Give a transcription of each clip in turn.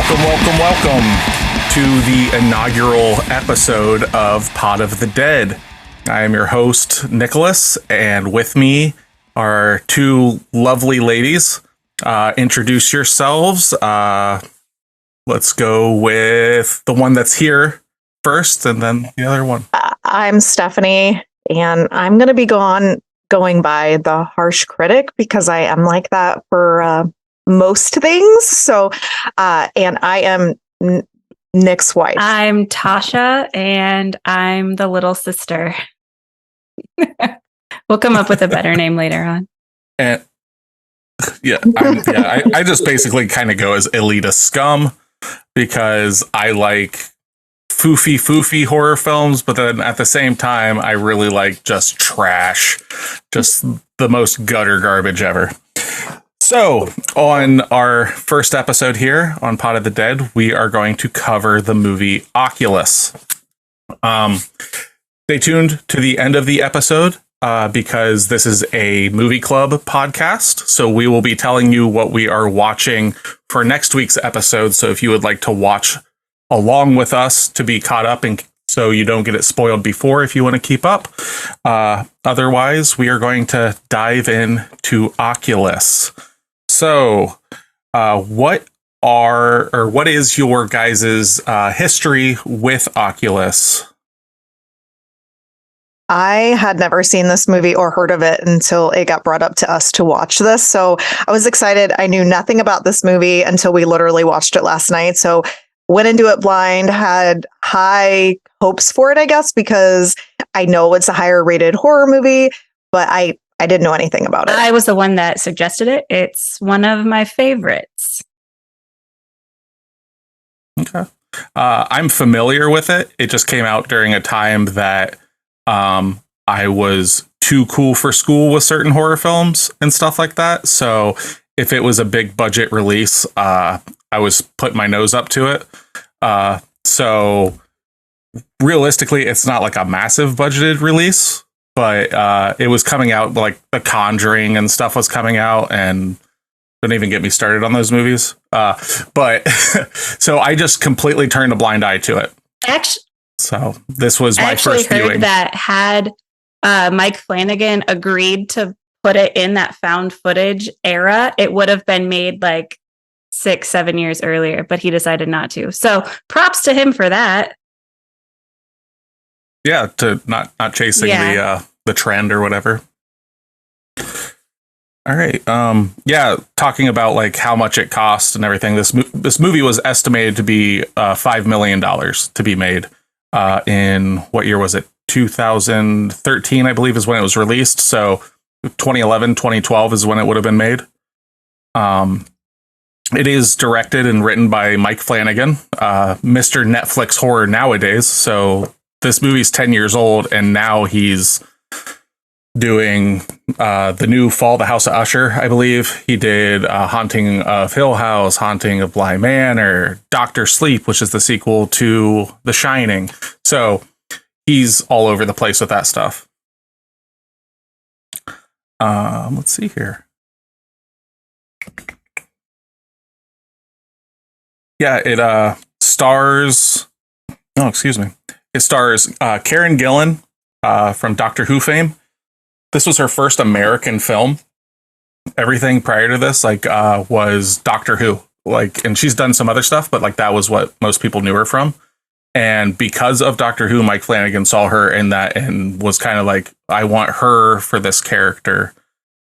Welcome to the inaugural episode of Pod of the Dead. I am your host, Nicholas, and with me are two lovely ladies. Introduce yourselves. Let's go with the one that's here first, and then the other one. I'm Stephanie, and I'm going to be going by the harsh critic because I am like that for most things. So, and I am Nick's wife. I'm Tasha, and I'm the little sister. We'll come up with a better name later on. And I just basically kind of go as elitist scum because I like foofy horror films, but then at the same time, I really like just trash, just the most gutter garbage ever. So, on our first episode here on Pod of the Dead, we are going to cover the movie Oculus. Stay tuned to the end of the episode because this is a movie club podcast. So we will be telling you what we are watching for next week's episode. So if you would like to watch along with us to be caught up and so you don't get it spoiled before if you want to keep up. Otherwise, we are going to dive into Oculus. So, what is your guys' history with Oculus? I had never seen this movie or heard of it until it got brought up to us to watch this. So I was excited. I knew nothing about this movie until we literally watched it last night. So went into it blind, had high hopes for it, I guess, because I know it's a higher rated horror movie, but I didn't know anything about it. I was the one that suggested it. It's one of my favorites. Okay. I'm familiar with it. It just came out during a time that I was too cool for school with certain horror films and stuff like that. So if it was a big budget release, I was putting my nose up to it. So realistically, it's not like a massive budgeted release, but it was coming out like The Conjuring and stuff was coming out, and don't even get me started on those movies. But so I just completely turned a blind eye to it. Actually, so this was my first heard viewing. That had Mike Flanagan agreed to put it in that found footage era, it would have been made like 6-7 years earlier, but he decided not to. So props to him for that. Yeah, to not chasing the trend or whatever. All right. Talking about like how much it cost and everything. This movie was estimated to be $5 million to be made. In what year was it? 2013, I believe, is when it was released. So 2011, 2012 is when it would have been made. It is directed and written by Mike Flanagan, Mr. Netflix horror nowadays. So this movie's 10 years old, and now he's doing the new Fall, the House of Usher, I believe. He did Haunting of Hill House, Haunting of Bly Manor, Doctor Sleep, which is the sequel to The Shining. So he's all over the place with that stuff. Let's see here. Yeah, it stars... Oh, excuse me. It stars Karen Gillan from Doctor Who fame. This was her first American film. Everything prior to this, was Doctor Who. And she's done some other stuff, but that was what most people knew her from. And because of Doctor Who, Mike Flanagan saw her in that and was kind of like, I want her for this character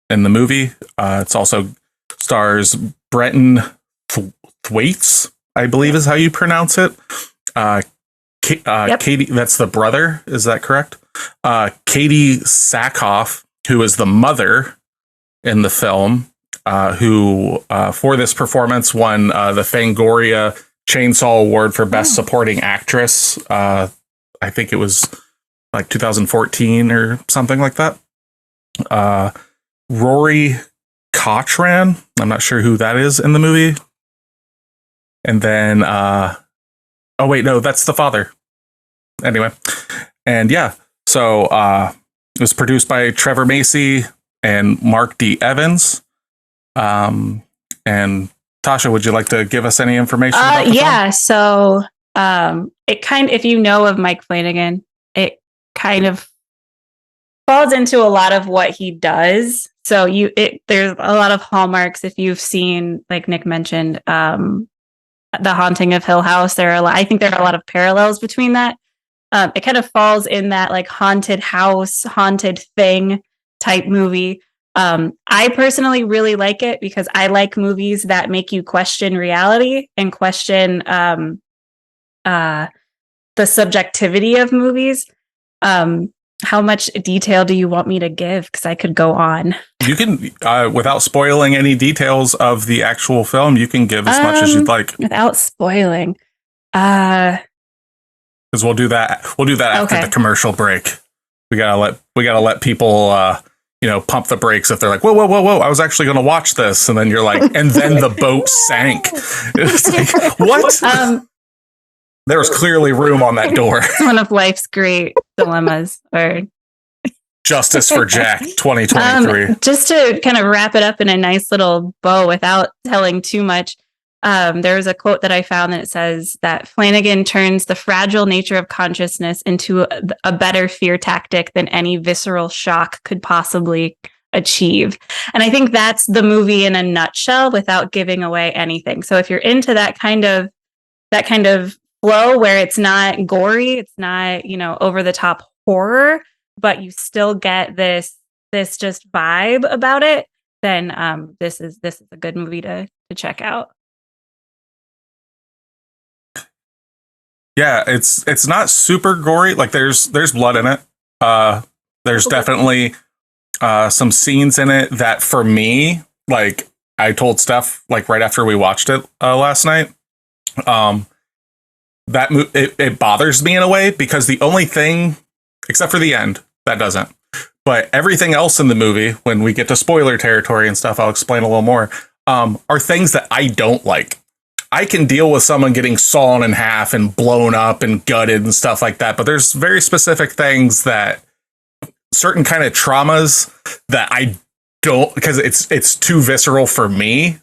in the movie. It's also stars Brenton Thwaites, I believe is how you pronounce it. Yep. Katie, that's the brother. Is that correct? Katie Sackhoff, who is the mother in the film, who for this performance won the Fangoria Chainsaw Award for Best Supporting Actress. I think it was 2014 or something like that. Rory Cotran, I'm not sure who that is in the movie. And then, oh wait, no, that's the father. Anyway, and yeah, so it was produced by Trevor Macy and Mark D. Evans. And Tasha, would you like to give us any information about the film? So if you know of Mike Flanagan, it kind of falls into a lot of what he does. So there's a lot of hallmarks. If you've seen, like Nick mentioned, The Haunting of Hill House, I think there are a lot of parallels between that. It kind of falls in that like haunted house, haunted thing type movie. I personally really like it because I like movies that make you question reality and question the subjectivity of movies. How much detail do you want me to give? Because I could go on. You can, without spoiling any details of the actual film, you can give as much as you'd like. Without spoiling. Because we'll do that. We'll do that after the commercial break. We gotta let people, pump the brakes if they're like, whoa. I was actually going to watch this. And then you're like, and then the boat sank. It's like, what? There was clearly room on that door. It's one of life's great dilemmas. Or Justice for Jack 2023. Just to kind of wrap it up in a nice little bow without telling too much. There was a quote that I found that says that Flanagan turns the fragile nature of consciousness into a better fear tactic than any visceral shock could possibly achieve. And I think that's the movie in a nutshell without giving away anything. So if you're into that kind of flow where it's not gory, it's not, over the top horror, but you still get this just vibe about it, then this is a good movie to check out. Yeah, it's not super gory. Like there's blood in it. There's definitely some scenes in it that for me, like I told Steph, like right after we watched it last night, it bothers me in a way because the only thing, except for the end, that doesn't. But everything else in the movie, when we get to spoiler territory and stuff, I'll explain a little more, are things that I don't like. I can deal with someone getting sawn in half and blown up and gutted and stuff like that. But there's very specific things that certain kind of traumas that I don't, because it's too visceral for me.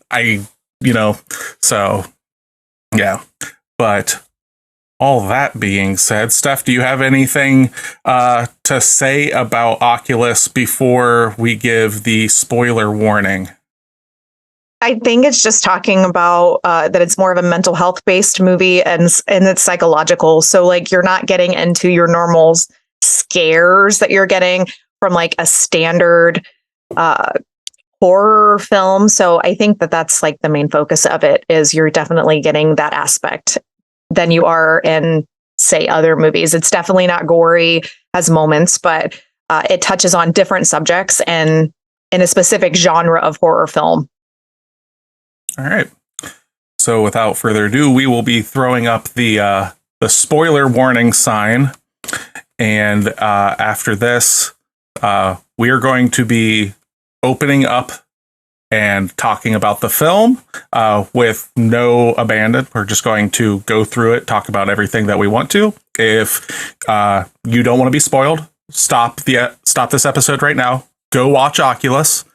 So yeah. But all that being said, Steph, do you have anything to say about Oculus before we give the spoiler warning? I think it's just talking about that it's more of a mental health based movie and it's psychological. So like you're not getting into your normal scares that you're getting from like a standard horror film. So I think that's like the main focus of it is you're definitely getting that aspect than you are in, say, other movies. It's definitely not gory, has moments, but it touches on different subjects and in a specific genre of horror film. All right. So without further ado, we will be throwing up the spoiler warning sign. And after this, we are going to be opening up and talking about the film with no abandon. We're just going to go through it, talk about everything that we want to. If you don't want to be spoiled, stop this episode right now. Go watch Oculus.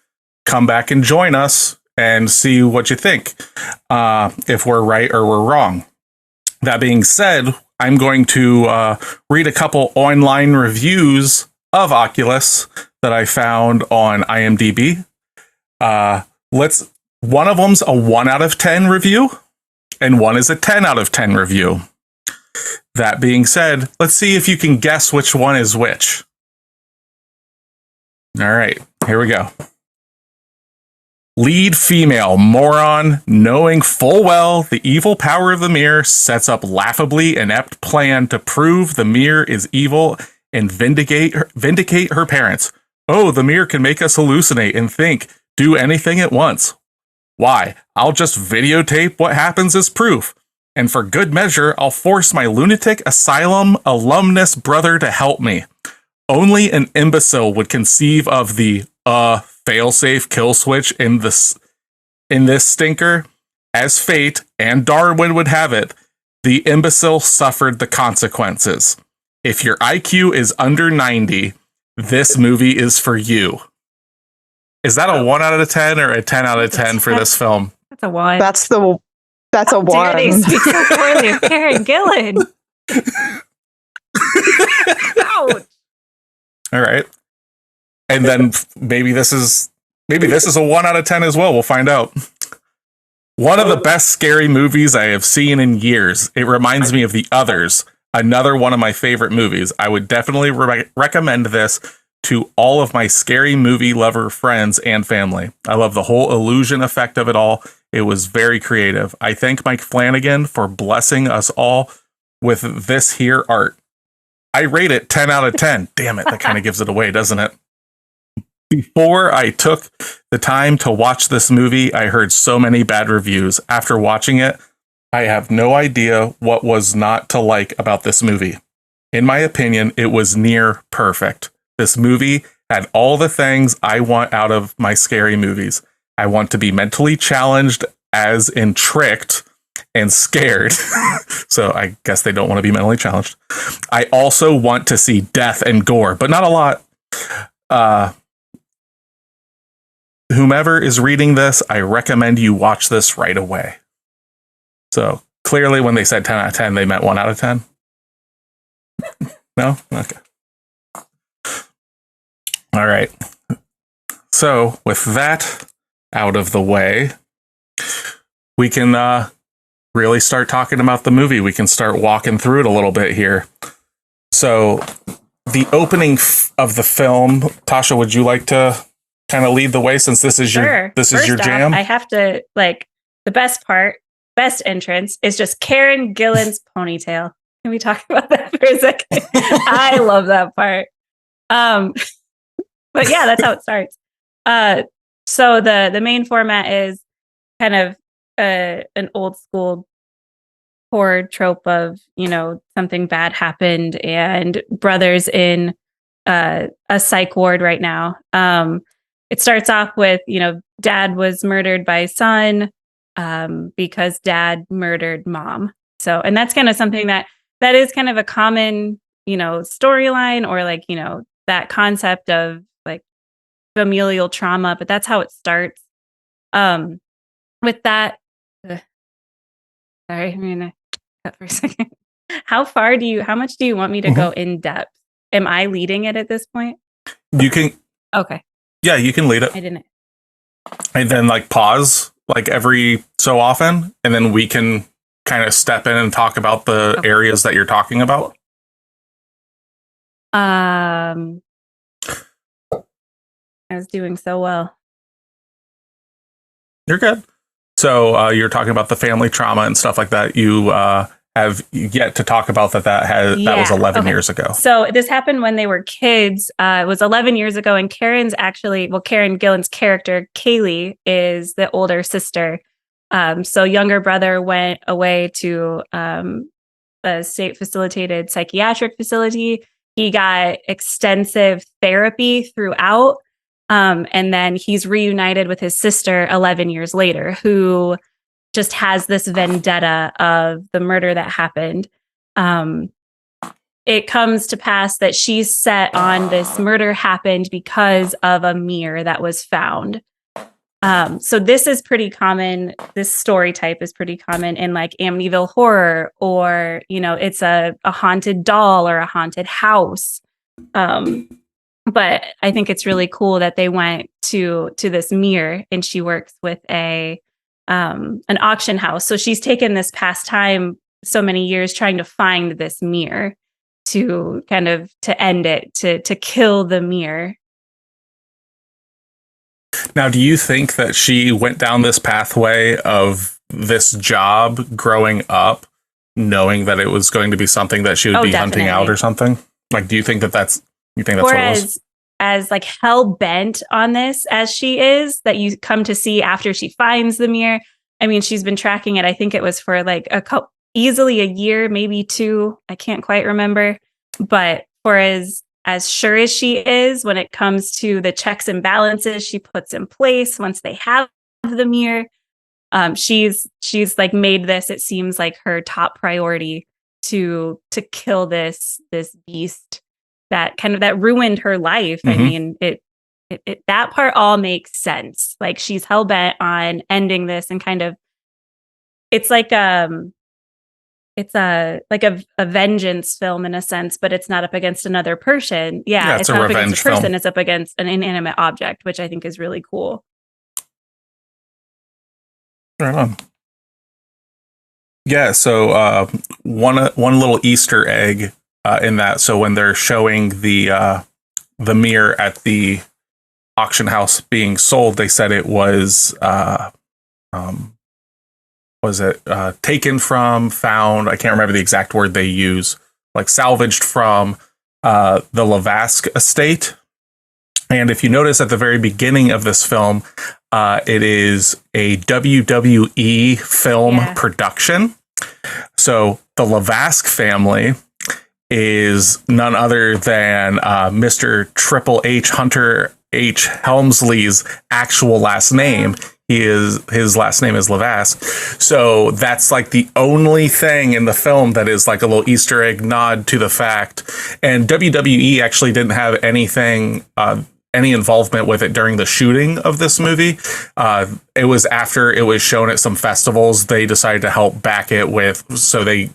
Come back and join us and see what you think, if we're right or we're wrong. That being said, I'm going to read a couple online reviews of Oculus that I found on IMDb. One of them's a 1 out of 10 review, and one is a 10 out of 10 review. That being said, let's see if you can guess which one is which. All right, here we go. Lead female moron, knowing full well the evil power of the mirror, sets up laughably inept plan to prove the mirror is evil and vindicate her parents. Oh, the mirror can make us hallucinate and think, do anything at once. Why? I'll just videotape what happens as proof. And for good measure, I'll force my lunatic asylum alumnus brother to help me. Only an imbecile would conceive of the failsafe kill switch in this stinker. As fate and Darwin would have it, the imbecile suffered the consequences. If your IQ is under 90, this movie is for you. Is that a 1 out of 10 or a 10 out of 10 for this film? That's a one. That's a one. Dare they speak so poorly of Karen Gillan? Ouch. All right. And then maybe this is a 1 out of 10 as well. We'll find out. One of the best scary movies I have seen in years. It reminds me of The Others, another one of my favorite movies. I would definitely recommend this to all of my scary movie lover friends and family. I love the whole illusion effect of it all. It was very creative. I thank Mike Flanagan for blessing us all with this here art. I rate it 10 out of 10. Damn it, that kind of gives it away, doesn't it? Before I took the time to watch this movie, I heard so many bad reviews. After watching it, I have no idea what was not to like about this movie. In my opinion, it was near perfect. This movie had all the things I want out of my scary movies. I want to be mentally challenged, as in tricked and scared. So I guess they don't want to be mentally challenged. I also want to see death and gore, but not a lot. Whomever is reading this, I recommend you watch this right away. So clearly when they said 10 out of 10, they meant 1 out of 10. No? Okay. All right. So with that out of the way, we can really start talking about the movie. We can start walking through it a little bit here. So the opening of the film, Tasha, would you like to kind of lead the way, since this is your jam? I have to, like, the best entrance is just Karen Gillan's ponytail. Can we talk about that for a second? I love that part. But yeah, that's how it starts. So the main format is kind of an old school horror trope of, something bad happened and brothers in a psych ward right now. It starts off with, dad was murdered by son because dad murdered mom. So, and that's kind of something that is kind of a common, storyline, or like, that concept of like familial trauma, but that's how it starts. With that, sorry, I'm gonna cut for a second. How much do you want me to go in depth? Am I leading it at this point? You can. Okay. Yeah, you can lead it. I didn't. And then like pause like every so often, and then we can kind of step in and talk about the areas that you're talking about. I was doing so well. You're good. So you're talking about the family trauma and stuff like that. You have yet to talk about that was 11 years ago. So this happened when they were kids. It was 11 years ago, and Karen Gillan's character, Kaylee, is the older sister. So younger brother went away to a state facilitated psychiatric facility. He got extensive therapy throughout. And then he's reunited with his sister 11 years later, who just has this vendetta of the murder that happened. It comes to pass that she's set on this murder happened because of a mirror that was found. So this is pretty common. This story type is pretty common in like Amityville horror, or, it's a haunted doll or a haunted house. But I think it's really cool that they went to this mirror, and she works with an auction house. So she's taken this past time, so many years, trying to find this mirror to kind of to end it, to kill the mirror. Now, do you think that she went down this pathway of this job growing up, knowing that it was going to be something that she would be hunting out or something? Like, do you think that's what it was? As like hell bent on this as she is, that you come to see after she finds the mirror. I mean, she's been tracking it. I think it was for like easily a year, maybe 2. I can't quite remember. But for as sure as she is when it comes to the checks and balances she puts in place once they have the mirror, she's like made this, it seems like, her top priority to kill this beast that ruined her life. Mm-hmm. I mean, it that part all makes sense. Like she's hell bent on ending this and kind of, it's like it's a vengeance film in a sense, but it's not up against another person. Yeah, it's not up against a person. Film. It's up against an inanimate object, which I think is really cool. Right on. Yeah, so one little Easter egg in that. So when they're showing the mirror at the auction house being sold, they said it was taken from, found, I can't remember the exact word they use, like salvaged from the Lavask estate. And if you notice at the very beginning of this film, it is a WWE film production. So the Lavask family is none other than Mr. Triple H Hunter H. Helmsley's actual last name. His last name is Lavask. So that's like the only thing in the film that is like a little Easter egg nod to the fact. And WWE actually didn't have anything, any involvement with it during the shooting of this movie. It was after it was shown at some festivals, they decided to help back it with, so they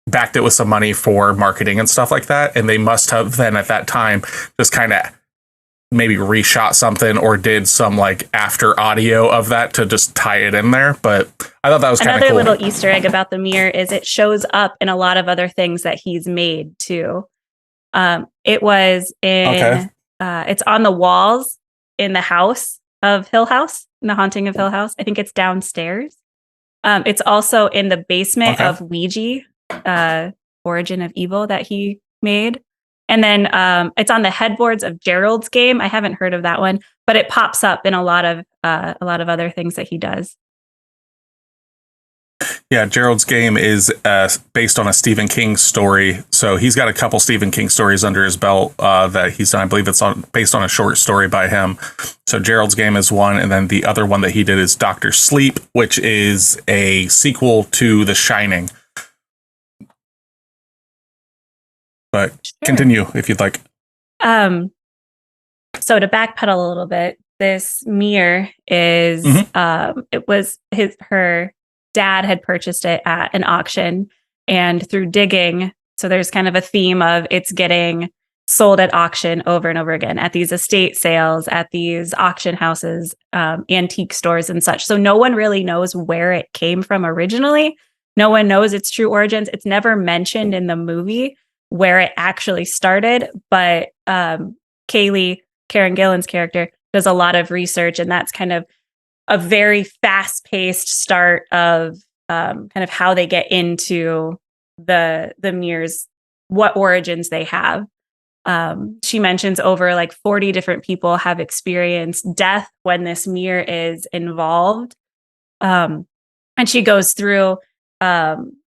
backed it with some money for marketing and stuff like that. And they must have then at that time just kind of maybe reshot something or did some like after audio of that to just tie it in there. But I thought that was kind of cool. Another little Easter egg about the mirror is it shows up in a lot of other things that he's made too. It was in, it's on the walls in the house of Hill House, in the Haunting of Hill House. I think it's downstairs. It's also in the basement of Ouija, Origin of Evil that he made. And then it's on the headboards of Gerald's Game. I haven't heard of that one, but it pops up in a lot of other things that he does. Yeah, Gerald's Game is based on a Stephen King story. So he's got a couple Stephen King stories under his belt that he's done. I believe it's based on a short story by him. So Gerald's Game is one. And then the other one that he did is Dr. Sleep, which is a sequel to The Shining. But continue if you'd like. So to backpedal a little bit, this mirror is it was her dad had purchased it at an auction, and through digging, so there's kind of a theme of it's getting sold at auction over and over again at these estate sales, at these auction houses, antique stores and such. So no one really knows where it came from originally. No one knows its true origins. It's never mentioned in the movie where it actually started, but Kaylee, Karen Gillan's character, does a lot of research, and that's kind of a very fast-paced start of kind of how they get into the mirrors, what origins they have. She mentions over like 40 different people have experienced death when this mirror is involved, and she goes through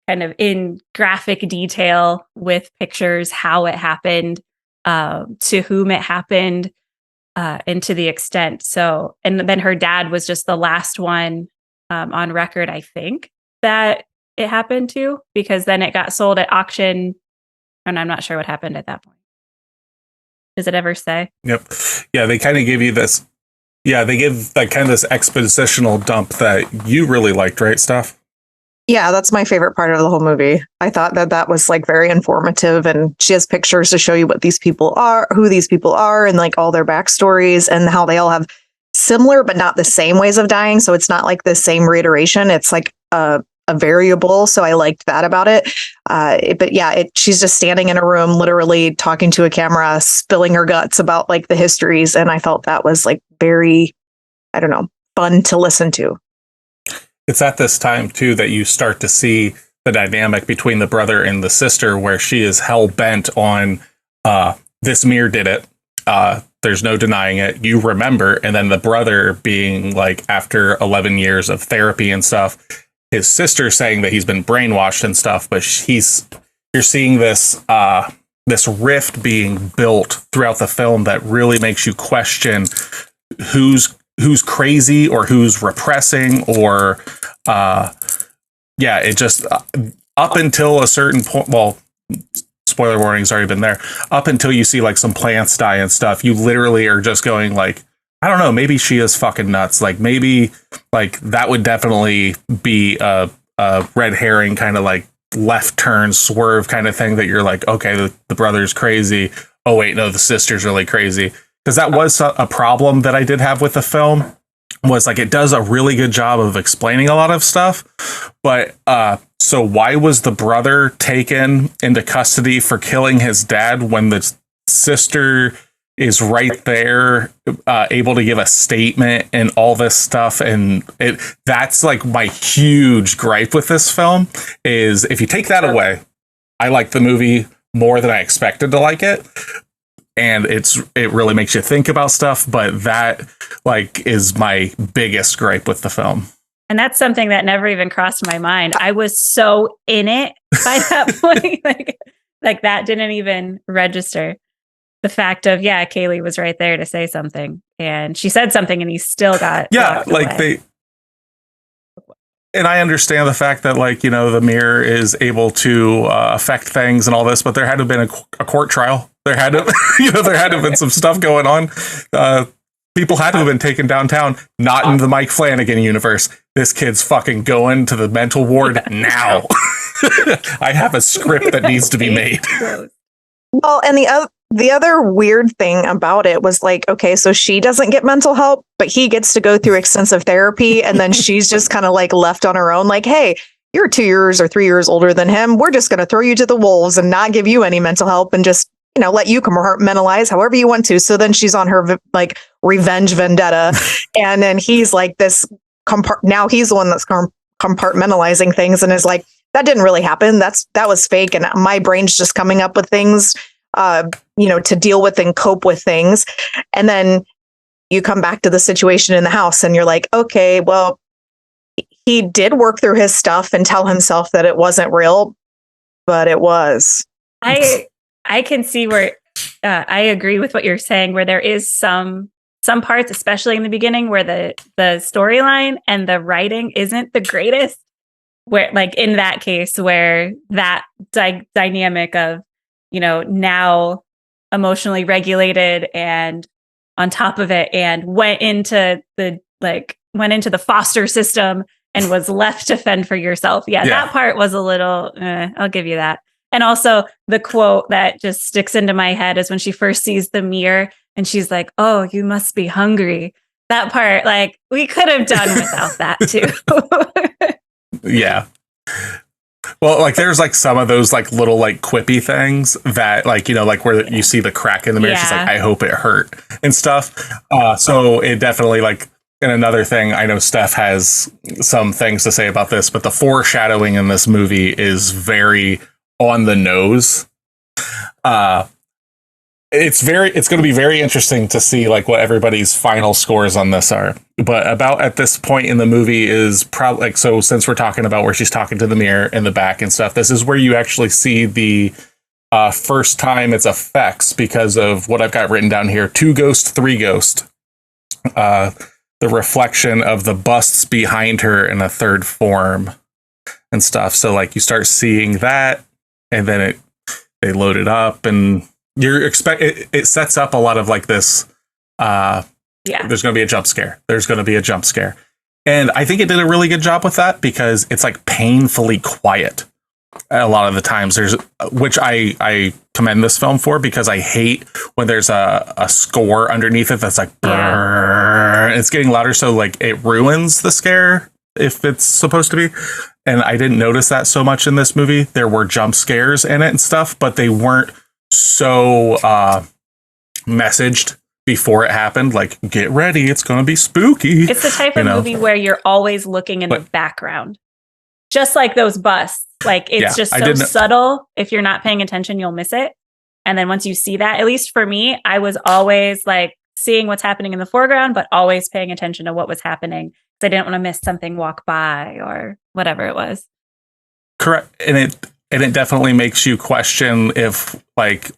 kind of in graphic detail with pictures, how it happened, to whom it happened, and to the extent. So, and then her dad was just the last one on record, I think, that it happened to, because then it got sold at auction, and I'm not sure what happened at that point. Does it ever say? Yep. Yeah, they kind of give you this. Yeah, they give like kind of this expositional dump that you really liked, right, Steph? Yeah, that's my favorite part of the whole movie. I thought that was like very informative, and she has pictures to show you what these people are, who these people are, and like all their backstories and how they all have similar but not the same ways of dying. So it's not like the same reiteration. It's like a variable. So I liked that about it. But yeah, she's just standing in a room, literally talking to a camera, spilling her guts about like the histories. And I felt that was like very, I don't know, fun to listen to. It's at this time, too, that you start to see the dynamic between the brother and the sister, where she is hell bent on this mirror did it. There's no denying it. You remember. And then the brother being like, after 11 years of therapy and stuff, his sister saying that he's been brainwashed and stuff. But you're seeing this this rift being built throughout the film that really makes you question who's crazy or who's repressing, or it just up until a certain point. Well, spoiler warning's already been there, up until you see like some plants die and stuff, you literally are just going like, I don't know, maybe she is fucking nuts. Like maybe like that would definitely be a red herring kind of like left turn swerve kind of thing that you're like, okay, the brother's crazy. Oh wait, no, the sister's really crazy. Because that was a problem that I did have with the film, was like it does a really good job of explaining a lot of stuff. But so why was the brother taken into custody for killing his dad when the sister is right there, able to give a statement and all this stuff? And that's like my huge gripe with this film, is if you take that away, I like the movie more than I expected to like it. And it really makes you think about stuff, but that like is my biggest gripe with the film. And that's something that never even crossed my mind. I was so in it by that point, like that didn't even register. The fact of, yeah, Kaylee was right there to say something, and she said something, and he still got like away. And I understand the fact that, like, you know, the mirror is able to affect things and all this, but there had to have been a court trial. There had to, there had to have been some stuff going on. People had to have been taken downtown, not in the Mike Flanagan universe. This kid's fucking going to the mental ward now. I have a script that needs to be made. Well, and the other weird thing about it was like, okay, so she doesn't get mental help, but he gets to go through extensive therapy, and then she's just kind of like left on her own. Like, hey, you're 2 years or 3 years older than him. We're just going to throw you to the wolves and not give you any mental help and just, let you compartmentalize however you want to. So then she's on her like revenge vendetta, and then he's like this. Now he's the one that's compartmentalizing things and is like, that didn't really happen. That was fake, and my brain's just coming up with things, to deal with and cope with things. And then you come back to the situation in the house, and you're like, okay, well, he did work through his stuff and tell himself that it wasn't real, but it was. I can see where I agree with what you're saying, where there is some parts, especially in the beginning, where the storyline and the writing isn't the greatest. Where, like in that case, where that dynamic of, now emotionally regulated and on top of it, and went into the foster system and was left to fend for yourself. Yeah. That part was a little, I'll give you that. And also the quote that just sticks into my head is when she first sees the mirror and she's like, "Oh, you must be hungry." That part, like, we could have done without that too. Yeah. Well, like there's like some of those like little like quippy things that like, like where you see the crack in the mirror. She's like, "I hope it hurt," and stuff. So it definitely like, and another thing, I know Steph has some things to say about this, but the foreshadowing in this movie is very on the nose. It's going to be very interesting to see like what everybody's final scores on this are. But about at this point in the movie is probably like, so since we're talking about where she's talking to the mirror in the back and stuff, this is where you actually see the first time its effects, because of what I've got written down here: 2 ghost, 3 ghost. The reflection of the busts behind her in a third form and stuff. So like you start seeing that, and then they load it up, and it sets up a lot of like this. There's going to be a jump scare. And I think it did a really good job with that, because it's like painfully quiet a lot of the times. Which I commend this film for, because I hate when there's a score underneath it that's like, it's getting louder. So like it ruins the scare if it's supposed to be. And I didn't notice that so much in this movie. There were jump scares in it and stuff, but they weren't so messaged before it happened, like, get ready, it's going to be spooky. It's the type of movie where you're always looking in the background, just like those busts. Like, it's just so subtle. If you're not paying attention, you'll miss it. And then once you see that, at least for me, I was always like seeing what's happening in the foreground, but always paying attention to what was happening, because I didn't want to miss something walk by or whatever it was. Correct. And it definitely makes you question if like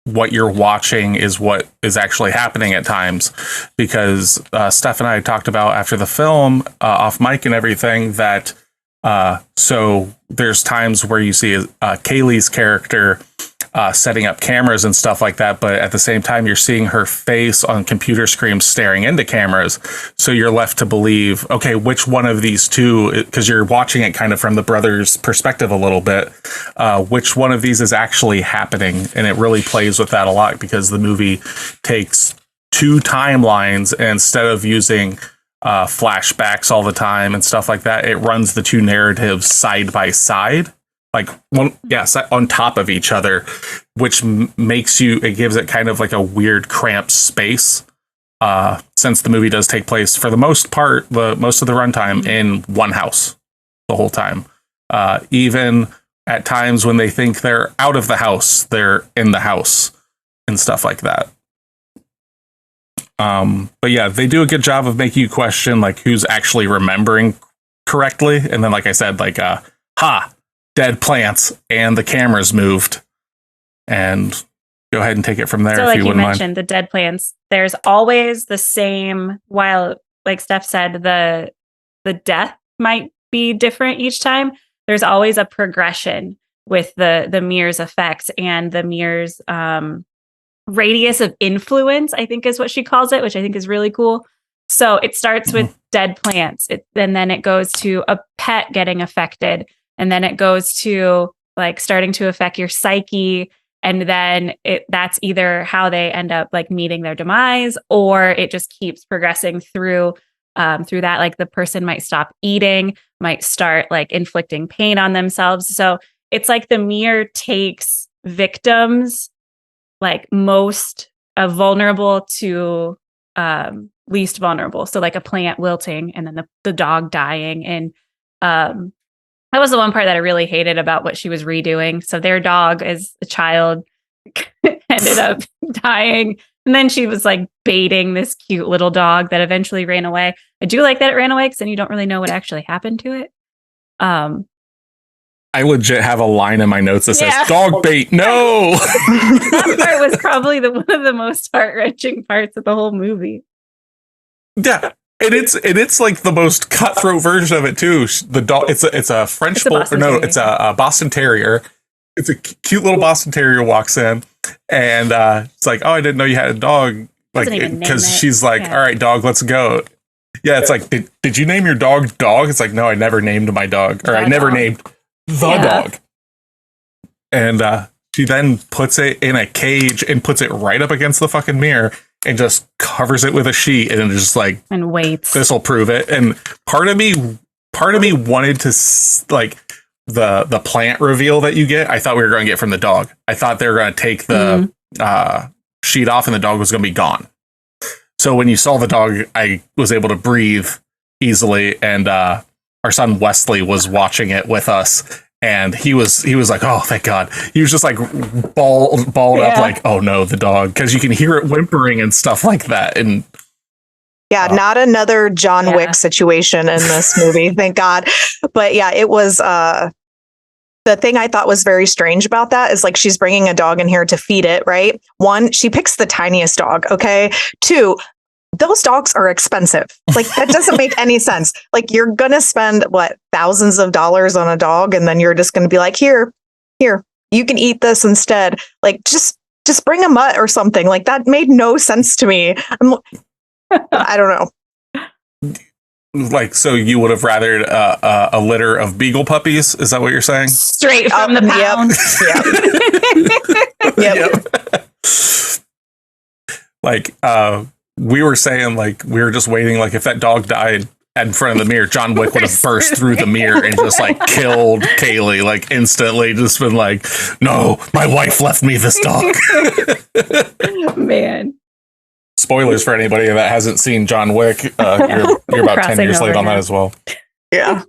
what you're watching is what is actually happening at times, because Steph and I talked about after the film off mic and everything that So there's times where you see Kaylee's character setting up cameras and stuff like that, but at the same time, you're seeing her face on computer screens staring into cameras. So you're left to believe, okay, which one of these two, because you're watching it kind of from the brother's perspective a little bit, which one of these is actually happening? And it really plays with that a lot because the movie takes two timelines, and instead of using flashbacks all the time and stuff like that, it runs the two narratives side by side, like on top of each other, which it gives it kind of like a weird cramped space, since the movie does take place for the most part, most of the runtime in one house the whole time. Even at times when they think they're out of the house, they're in the house and stuff like that. But yeah, they do a good job of making you question like who's actually remembering correctly. And then, like I said, like, dead plants and the camera's moved. And go ahead and take it from there. So if like you you wouldn't mentioned, mind. the dead plants, there's always the same, while like Steph said, the death might be different each time. There's always a progression with the mirror's effects and the mirror's, radius of influence, I think is what she calls it, which I think is really cool. So it starts with dead plants, and then it goes to a pet getting affected, and then it goes to like starting to affect your psyche, and then that's either how they end up like meeting their demise, or it just keeps progressing through that. Like the person might stop eating, might start like inflicting pain on themselves. So it's like the mirror takes victims like most vulnerable to least vulnerable. So like a plant wilting, and then the dog dying. And that was the one part that I really hated about what she was redoing. So their dog as a child ended up dying. And then she was like baiting this cute little dog that eventually ran away. I do like that it ran away because then you don't really know what actually happened to it. I legit have a line in my notes that says dog bait. No. That part was probably one of the most heart-wrenching parts of the whole movie. Yeah. And it's like the most cutthroat version of it too. The dog, it's a French it's a Boston Terrier. It's a cute little Boston Terrier walks in, and it's like, oh, I didn't know you had a dog. Like, because she's like, all right, dog, let's go. Yeah, it's like, did you name your dog Dog? It's like, no, I never named my dog, or I never named the dog. And she then puts it in a cage and puts it right up against the fucking mirror and just covers it with a sheet and just like, and waits. This will prove it. And part of me wanted to like the plant reveal that you get. I thought we were going to get from the dog. I thought they were going to take the sheet off and the dog was going to be gone. So when you saw the dog, I was able to breathe easily, and our son Wesley was watching it with us, and he was like, oh, thank God. He was just like balled up, like, oh no, the dog, because you can hear it whimpering and stuff like that. And not another John Wick situation in this movie, thank God. But yeah, it was the thing I thought was very strange about that is like she's bringing a dog in here to feed it, right? One, she picks the tiniest dog. Okay. Two, those dogs are expensive. Like that doesn't make any sense. Like you're going to spend thousands of dollars on a dog, and then you're just going to be like, here, you can eat this instead. Like just bring a mutt or something. Like that made no sense to me. I don't know. Like, so you would have rathered a litter of beagle puppies? Is that what you're saying? Straight from the pound. Yep. Like, we were saying, like, we were just waiting, like, if that dog died in front of the mirror, John Wick would have burst through the mirror and just, like, killed Kaylee, like, instantly. Just been like, no, my wife left me this dog. Man. Spoilers for anybody that hasn't seen John Wick. You're about 10 years late on that as well. Yeah.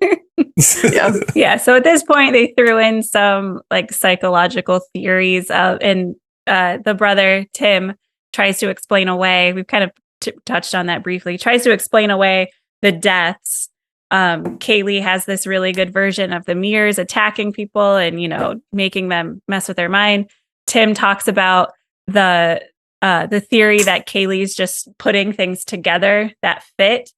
Yeah. So at this point, they threw in some like psychological theories and the brother, Tim, tries to explain away. We've kind of touched on that briefly. Tries to explain away the deaths. Kaylee has this really good version of the mirrors attacking people and, making them mess with their mind. Tim talks about the theory that Kaylee's just putting things together that fit.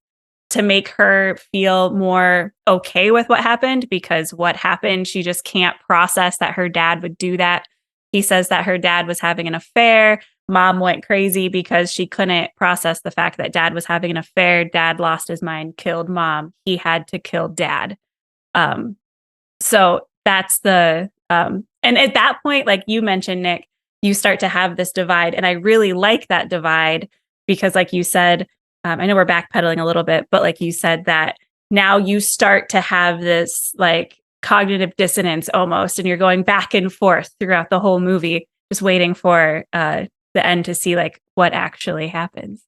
to make her feel more okay with what happened, because what happened, she just can't process that her dad would do that. He says that her dad was having an affair. Mom went crazy because she couldn't process the fact that dad was having an affair. Dad lost his mind, killed mom. He had to kill dad. So that's and at that point, like you mentioned, Nick, you start to have this divide. And I really like that divide because, like you said, I know we're backpedaling a little bit, but like you said, that now you start to have this like cognitive dissonance almost, and you're going back and forth throughout the whole movie, just waiting for the end to see like what actually happens.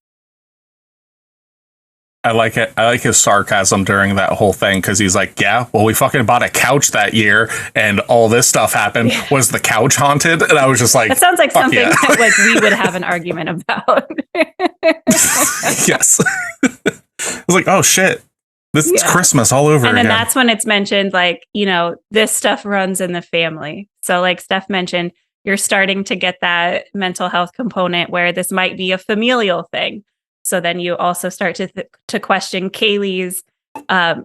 I like it. I like his sarcasm during that whole thing because he's like, yeah, well, we fucking bought a couch that year and all this stuff happened. Yeah. Was the couch haunted? And I was just like, that sounds like something that like we would have an argument about. Yes. I was like, oh shit, this is Christmas all over and then again. That's when it's mentioned, like, you know, this stuff runs in the family. So like Steph mentioned, you're starting to get that mental health component where this might be a familial thing. So then you also start to question Kaylee's,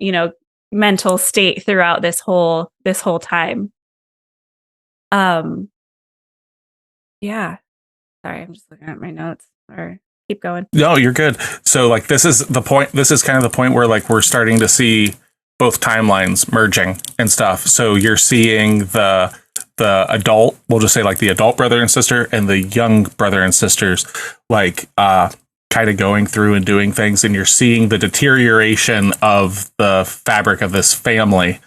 you know, mental state throughout this whole time. Yeah. Sorry, I'm just looking at my notes. Or keep going. No, you're good. So like this is the point. This is kind of the point where like we're starting to see both timelines merging and stuff. So you're seeing the adult, we'll just say like the adult brother and sister, and the young brother and sisters, like kind of going through and doing things, and you're seeing the deterioration of the fabric of this family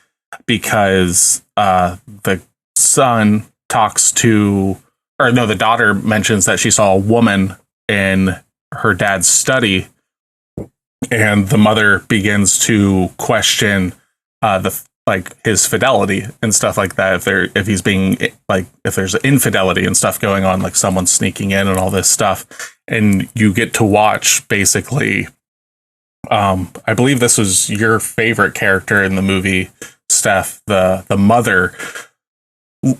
because the son talks to, or no, the daughter mentions that she saw a woman in her dad's study, and the mother begins to question his fidelity and stuff like that. If he's being like, if there's infidelity and stuff going on, like someone sneaking in and all this stuff, and you get to watch basically, I believe this was your favorite character in the movie, Steph, the mother,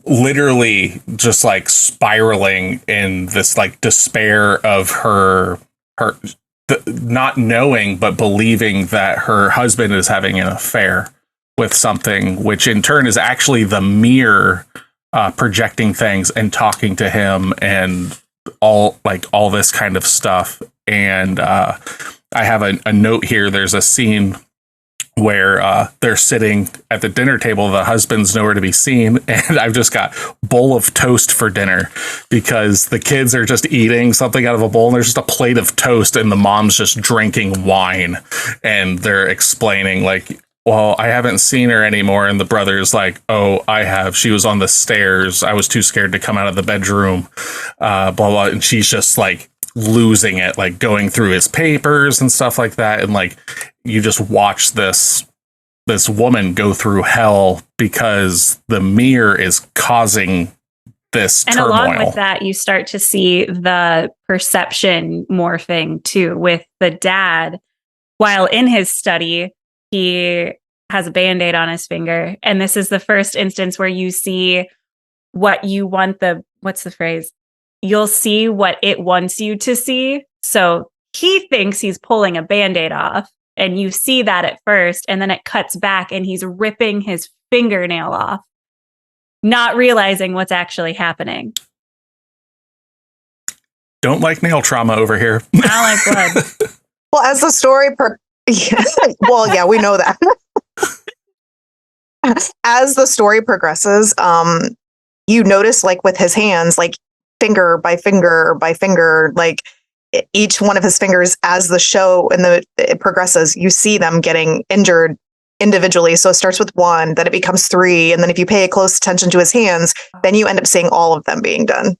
literally just like spiraling in this like despair of her not knowing, but believing that her husband is having an affair with something, which in turn is actually the mirror projecting things and talking to him and all this kind of stuff. And I have a note here. There's a scene where they're sitting at the dinner table. The husband's nowhere to be seen. And I've just got bowl of toast for dinner because the kids are just eating something out of a bowl and there's just a plate of toast and the mom's just drinking wine. And they're explaining like, well, I haven't seen her anymore. And the brother's like, oh, I have. She was on the stairs. I was too scared to come out of the bedroom, blah, blah. And she's just like losing it, like going through his papers and stuff like that. And like, you just watch this woman go through hell because the mirror is causing this turmoil. And along with that, you start to see the perception morphing too with the dad. While in his study, he has a Band-Aid on his finger. And this is the first instance where you see what you want what's the phrase? You'll see what it wants you to see. So he thinks he's pulling a Band-Aid off. And you see that at first, and then it cuts back and he's ripping his fingernail off, not realizing what's actually happening. Don't like nail trauma over here. I like blood. Well, as the story well, yeah, we know that. As the story progresses, you notice like with his hands, like finger by finger by finger, like each one of his fingers as the show and it progresses, you see them getting injured individually. So it starts with one, then it becomes three. And then if you pay close attention to his hands, then you end up seeing all of them being done.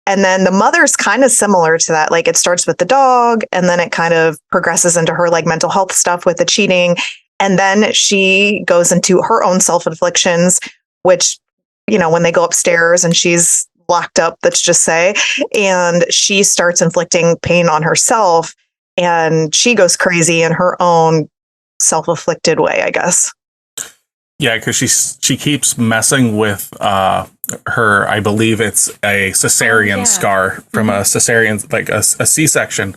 And then the mother's kind of similar to that. Like it starts with the dog and then it kind of progresses into her like mental health stuff with the cheating. And then she goes into her own self-inflictions, which, you know, when they go upstairs and she's locked up, let's just say, and she starts inflicting pain on herself and she goes crazy in her own self-afflicted way, I guess. Yeah, because she keeps messing with her, I believe it's a cesarean scar from a cesarean, like a C-section.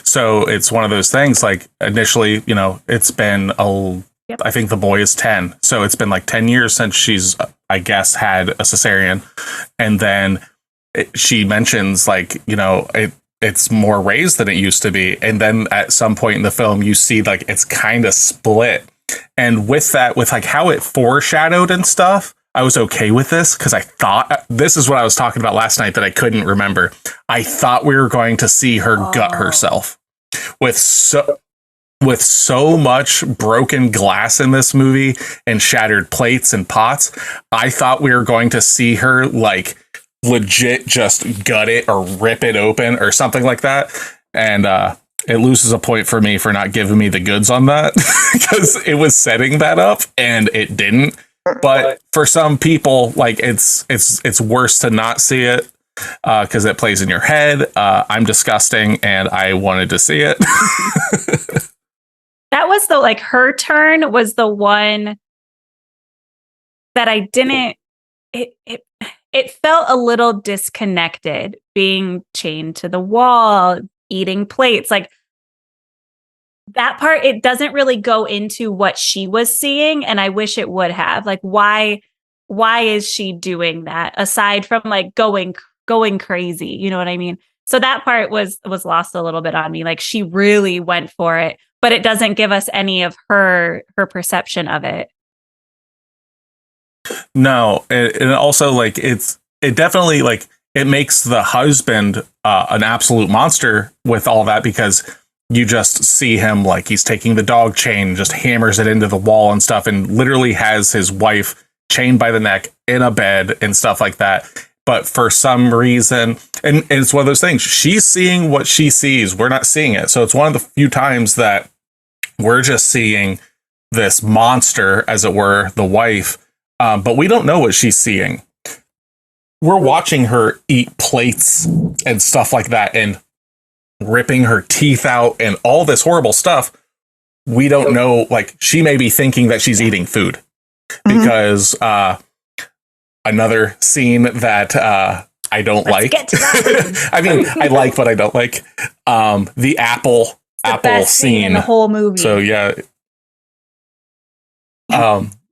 So it's one of those things, like initially, you know, it's been I think the boy is 10. So it's been like 10 years since she's, I guess, had a cesarean. And then she mentions, like, you know, it's more raised than it used to be. And then at some point in the film, you see like it's kind of split. And with that, with like how it foreshadowed and stuff, I was okay with this because I thought, this is what I was talking about last night that I couldn't remember. I thought we were going to see her gut herself with so much broken glass in this movie and shattered plates and pots. I thought we were going to see her like legit just gut it or rip it open or something like that. And it loses a point for me for not giving me the goods on that because it was setting that up and it didn't. But for some people, like it's worse to not see it because it plays in your head. I'm disgusting and I wanted to see it. That was her turn was the one that I didn't, it felt a little disconnected, being chained to the wall, eating plates. Like that part, it doesn't really go into what she was seeing. And I wish it would have. Like, why is she doing that? Aside from like going crazy, you know what I mean? So that part was lost a little bit on me. Like she really went for it, but it doesn't give us any of her perception of it. No, and also like it definitely like it makes the husband an absolute monster with all that, because you just see him like he's taking the dog chain, just hammers it into the wall and stuff, and literally has his wife chained by the neck in a bed and stuff like that. But for some reason, and it's one of those things, she's seeing what she sees. We're not seeing it. So it's one of the few times that we're just seeing this monster, as it were, the wife. But we don't know what she's seeing. We're watching her eat plates and stuff like that and ripping her teeth out and all this horrible stuff. We don't know, like, she may be thinking that she's eating food because another scene that I don't like. Get to that. I mean, I like, but I don't like the apple scene in the whole movie. So yeah.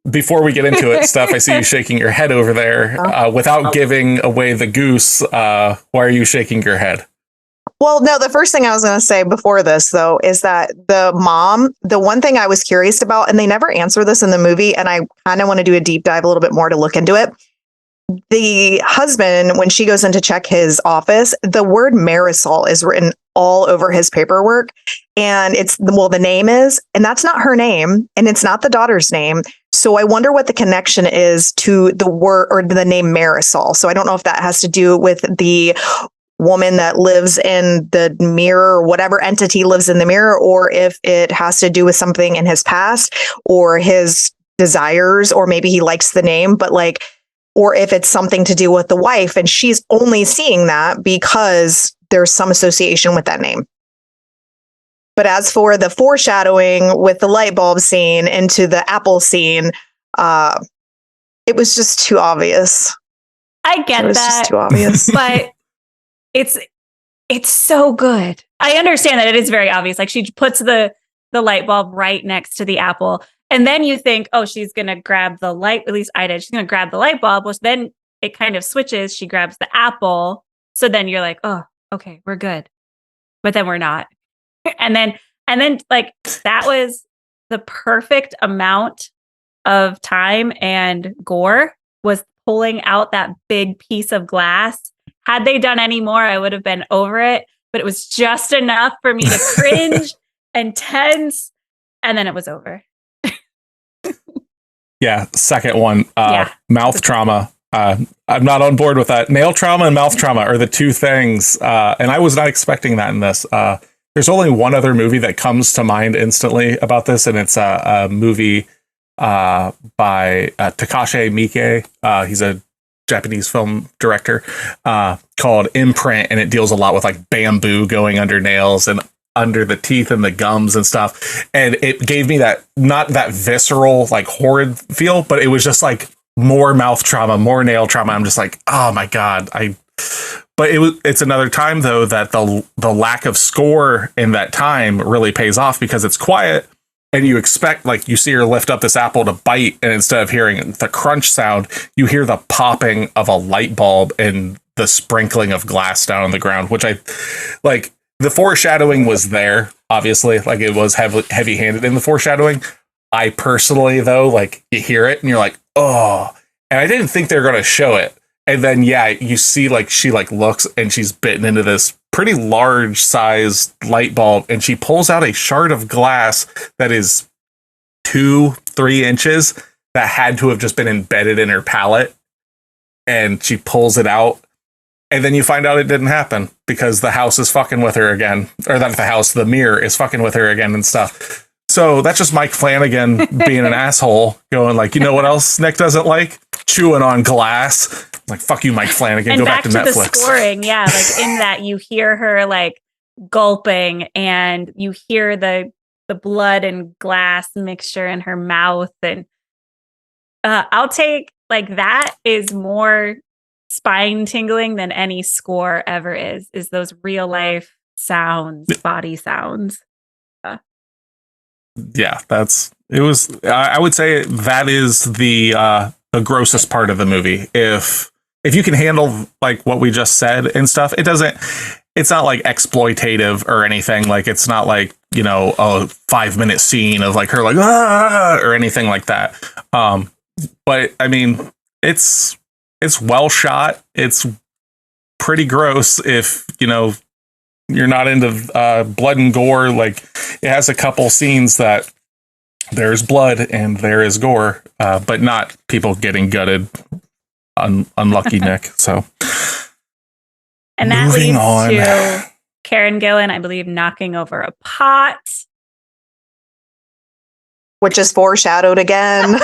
Before we get into it, Steph, I see you shaking your head over there. Without giving away the goose, why are you shaking your head? Well, no, the first thing I was going to say before this, though, is that the mom, the one thing I was curious about, and they never answer this in the movie, and I kind of want to do a deep dive a little bit more to look into it. The husband, when she goes in to check his office, the word Marisol is written all over his paperwork. And the name is, and that's not her name, and it's not the daughter's name. So I wonder what the connection is to the word or the name Marisol. So I don't know if that has to do with the woman that lives in the mirror, or whatever entity lives in the mirror, or if it has to do with something in his past or his desires, or maybe he likes the name, but like, or if it's something to do with the wife and she's only seeing that because there's some association with that name. But as for the foreshadowing with the light bulb scene into the apple scene, it was just too obvious. I get it was that. Just too obvious. But it's so good. I understand that it is very obvious. Like she puts the light bulb right next to the apple. And then you think, oh, she's going to grab the light. At least I did. She's going to grab the light bulb, which then it kind of switches. She grabs the apple. So then you're like, oh, okay, we're good. But then we're not. And then like that was the perfect amount of time and gore was pulling out that big piece of glass. Had they done any more, I would have been over it. But it was just enough for me to cringe and tense. And then it was over. Yeah, second one, mouth trauma. I'm not on board with that. Nail trauma and mouth trauma are the two things. And I was not expecting that in this. There's only one other movie that comes to mind instantly about this, and it's a movie by Takashi Miike. He's a Japanese film director called Imprint, and it deals a lot with like bamboo going under nails and under the teeth and the gums and stuff. And it gave me that, not that visceral, like horrid feel, but it was just like more mouth trauma, more nail trauma. I'm just like, oh my God. But it's another time though that the lack of score in that time really pays off because it's quiet and you expect, like, you see her lift up this apple to bite, and instead of hearing the crunch sound, you hear the popping of a light bulb and the sprinkling of glass down on the ground, which I like. The foreshadowing was there, obviously, like it was heavy handed in the foreshadowing. I personally, though, like, you hear it and you're like, oh, and I didn't think they were going to show it. And then, yeah, you see, like, she like looks and she's bitten into this pretty large sized light bulb, and she pulls out a shard of glass that is 2-3 inches that had to have just been embedded in her palate. And she pulls it out. And then you find out it didn't happen because the house is fucking with her again. Or not the house, the mirror is fucking with her again and stuff. So that's just Mike Flanagan being an asshole, going like, you know what else Nick doesn't like? Chewing on glass. Like, fuck you, Mike Flanagan. And go back to Netflix. The scoring, yeah. Like in that you hear her like gulping and you hear the blood and glass mixture in her mouth. And I'll take, like, that is more spine tingling than any score ever is those real life sounds, body sounds. Yeah, I would say that is the grossest part of the movie. If you can handle like what we just said and stuff, it's not like exploitative or anything. Like, it's not like, you know, a 5-minute scene of like her like, ah, or anything like that. But I mean, it's well shot. It's pretty gross if, you know, you're not into blood and gore. Like, it has a couple scenes that there's blood and there is gore, but not people getting gutted. Unlucky Nick. So, and that leads to Karen Gillan, I believe, knocking over a pot, which is foreshadowed again.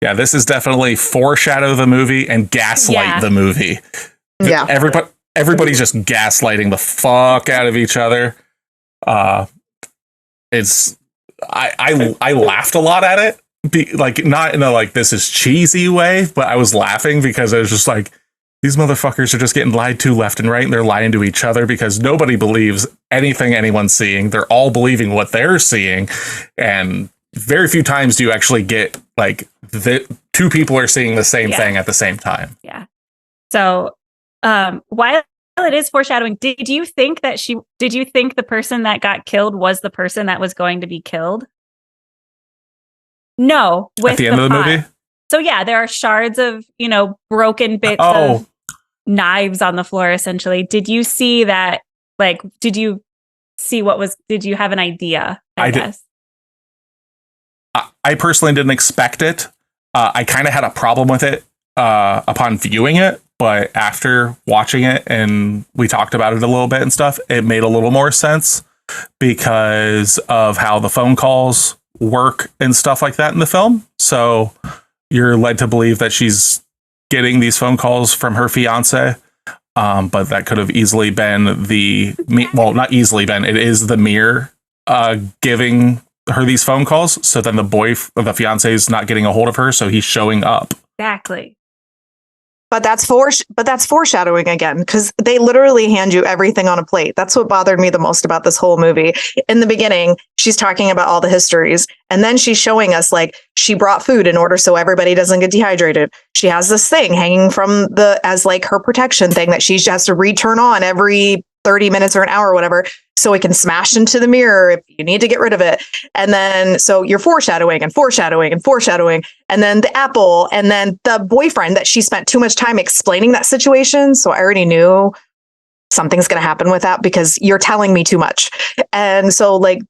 Yeah, this is definitely foreshadow the movie and gaslight the movie. Yeah, everybody's just gaslighting the fuck out of each other. I laughed a lot at it. Like, not in a like this is cheesy way, but I was laughing because I was just like, these motherfuckers are just getting lied to left and right, and they're lying to each other because nobody believes anything anyone's seeing. They're all believing what they're seeing, and very few times do you actually get like the two people are seeing the same thing at the same time. Yeah. So while it is foreshadowing, did you think the person that got killed was the person that was going to be killed? No. At the end of the movie? So yeah, there are shards of, you know, broken bits of knives on the floor, essentially. Did you see that? Like, did you have an idea? I guess. I personally didn't expect it. I kind of had a problem with it upon viewing it, but after watching it and we talked about it a little bit and stuff, it made a little more sense because of how the phone calls work and stuff like that in the film. So you're led to believe that she's getting these phone calls from her fiance, but that could have easily been not easily been. It is the mirror giving her these phone calls. So then the fiance is not getting a hold of her, so he's showing up. Exactly. But that's foreshadowing again, because they literally hand you everything on a plate. That's what bothered me the most about this whole movie. In the beginning, she's talking about all the histories, and then she's showing us like she brought food in order so everybody doesn't get dehydrated. She has this thing hanging from as like her protection thing that she has to return on every 30 minutes or an hour or whatever, so it can smash into the mirror if you need to get rid of it. And then, so you're foreshadowing and foreshadowing and foreshadowing. And then the apple, and then the boyfriend that she spent too much time explaining that situation. So I already knew something's going to happen with that because you're telling me too much. And so like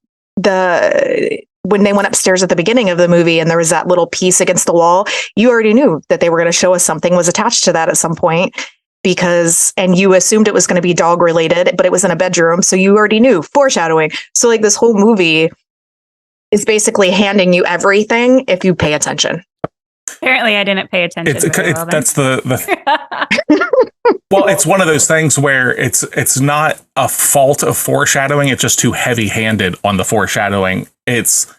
when they went upstairs at the beginning of the movie and there was that little piece against the wall, you already knew that they were going to show us something was attached to that at some point. And you assumed it was going to be dog related, but it was in a bedroom. So you already knew foreshadowing. So like this whole movie is basically handing you everything if you pay attention. Apparently I didn't pay attention. That's well, it's one of those things where it's not a fault of foreshadowing. It's just too heavy handed on the foreshadowing. It's,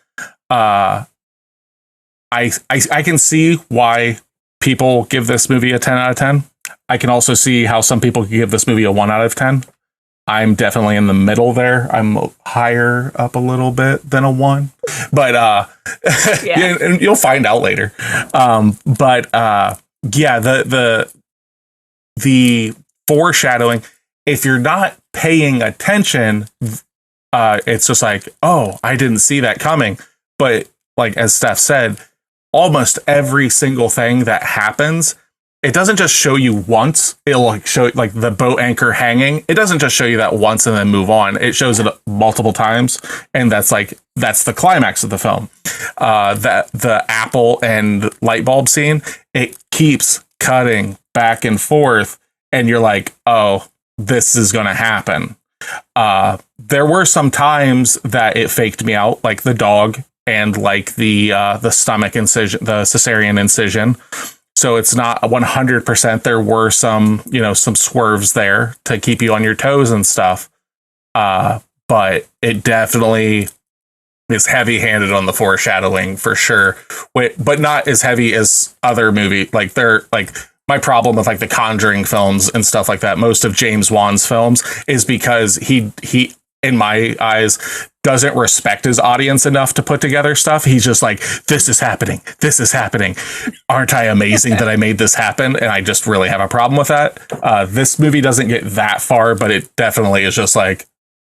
I can see why people give this movie a 10 out of 10. I can also see how some people give this movie a 1 out of 10. I'm definitely in the middle there. I'm higher up a little bit than a 1, but yeah, and you'll find out later. Yeah, the foreshadowing, if you're not paying attention, it's just like, oh, I didn't see that coming. But like as Steph said, almost every single thing that happens, it doesn't just show you once. It'll like show like the boat anchor hanging. It doesn't just show you that once and then move on. It shows it multiple times, and that's the climax of the film. That the apple and light bulb scene, it keeps cutting back and forth, and you're like, oh, this is going to happen. There were some times that it faked me out, like the dog and like the stomach incision, the cesarean incision. So it's not 100%. There were some swerves there to keep you on your toes and stuff. But it definitely is heavy-handed on the foreshadowing for sure. But not as heavy as other movie. Like they're like my problem with like the Conjuring films and stuff like that. Most of James Wan's films is because he in my eyes doesn't respect his audience enough to put together stuff. He's just like, this is happening. Aren't I amazing that I made this happen? And I just really have a problem with that. This movie doesn't get that far, but it definitely is just like,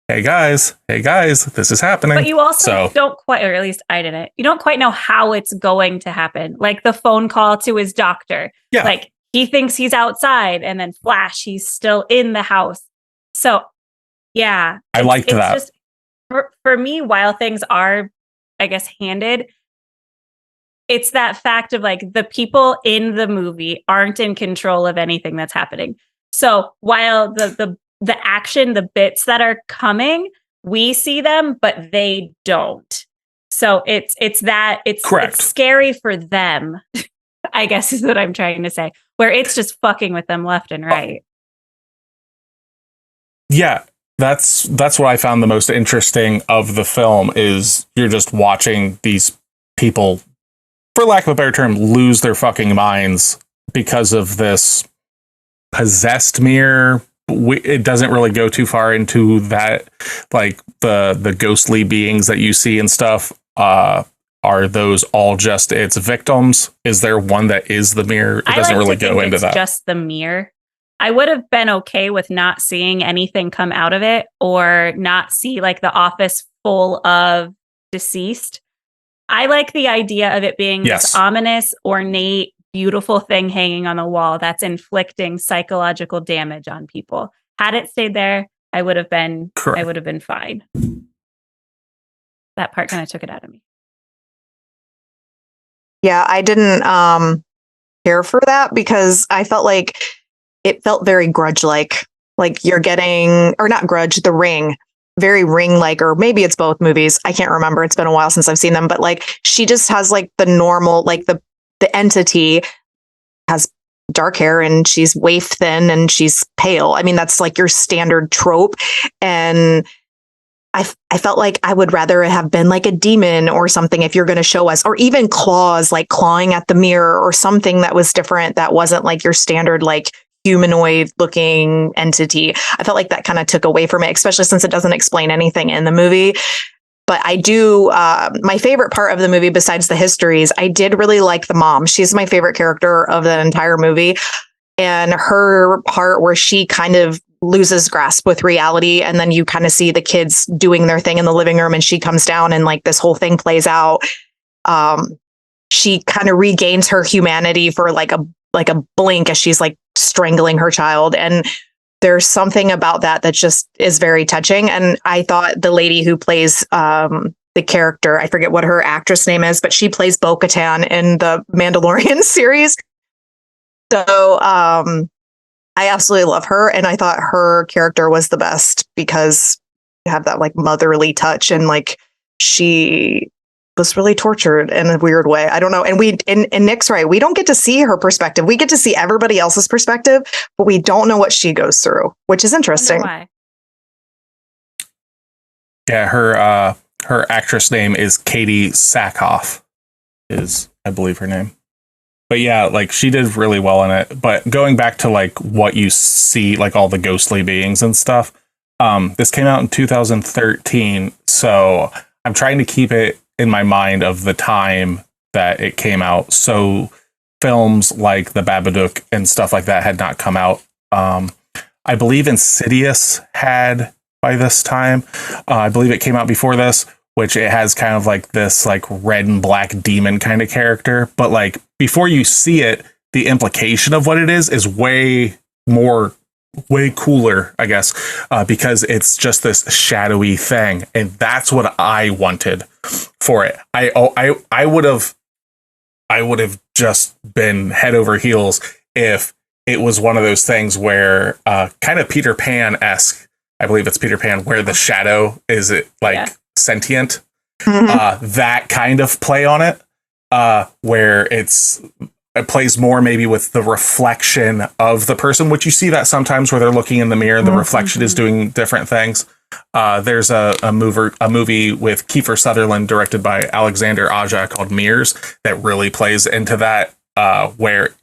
hey guys, this is happening. But you also don't quite, or at least I didn't, you don't quite know how it's going to happen. Like the phone call to his doctor. Yeah. Like he thinks he's outside and then flash, he's still in the house. So yeah. I liked that. Just, for me, while things are, I guess, handed, it's that fact of like the people in the movie aren't in control of anything that's happening. So while the action, the bits that are coming, we see them, but they don't. So it's scary for them, I guess is what I'm trying to say, where it's just fucking with them left and right. Yeah. That's what I found the most interesting of the film is you're just watching these people, for lack of a better term, lose their fucking minds because of this possessed mirror. It doesn't really go too far into that, like the ghostly beings that you see and stuff. Are those all just its victims? Is there one that is the mirror? It doesn't really go into that. Just the mirror. I would have been okay with not seeing anything come out of it or not see like the office full of deceased. I like the idea of it being this ominous, ornate, beautiful thing hanging on the wall that's inflicting psychological damage on people. Had it stayed there, I would have been fine. That part kind of took it out of me. Yeah, I didn't care for that because I felt like it felt very Grudge-like. Like you're getting, or not Grudge, The Ring, very Ring-like, or maybe it's both movies. I can't remember. It's been a while since I've seen them, but like she just has like the normal, like the entity has dark hair and she's waif thin and she's pale. I mean, that's like your standard trope. And I felt like I would rather it have been like a demon or something if you're going to show us, or even claws, like clawing at the mirror or something that was different, that wasn't like your standard like humanoid looking entity. I felt like that kind of took away from it, especially since it doesn't explain anything in the movie. But I do, my favorite part of the movie, besides the histories, I did really like the mom. She's my favorite character of the entire movie. And her part where she kind of loses grasp with reality. And then you kind of see the kids doing their thing in the living room and she comes down and like this whole thing plays out. She kind of regains her humanity for like a blink as she's like strangling her child. And there's something about that just is very touching. And I thought the lady who plays the character, I forget what her actress name is, but she plays Bo-Katan in the Mandalorian series. So I absolutely love her. And I thought her character was the best because you have that like motherly touch and like she was really tortured in a weird way. I don't know. And and Nick's right. We don't get to see her perspective. We get to see everybody else's perspective, but we don't know what she goes through, which is interesting. Why? Yeah, her actress name is Katie Sackhoff. is, I believe, her name. But yeah, like she did really well in it. But going back to like what you see, like all the ghostly beings and stuff, this came out in 2013. So I'm trying to keep it in my mind of the time that it came out. So films like The Babadook and stuff like that had not come out. I believe Insidious had by this time. I believe it came out before this, which it has kind of like this like red and black demon kind of character. But like before you see it, the implication of what it is way cooler, I guess, because it's just this shadowy thing. And that's what I wanted for it. I would have just been head over heels if it was one of those things where kind of Peter Pan-esque, I believe it's Peter Pan, where the shadow is sentient. Mm-hmm. That kind of play on it, where it plays more maybe with the reflection of the person, which you see that sometimes where they're looking in the mirror, the reflection is doing different things. There's a movie with Kiefer Sutherland directed by Alexander Aja called Mirrors that really plays into that, where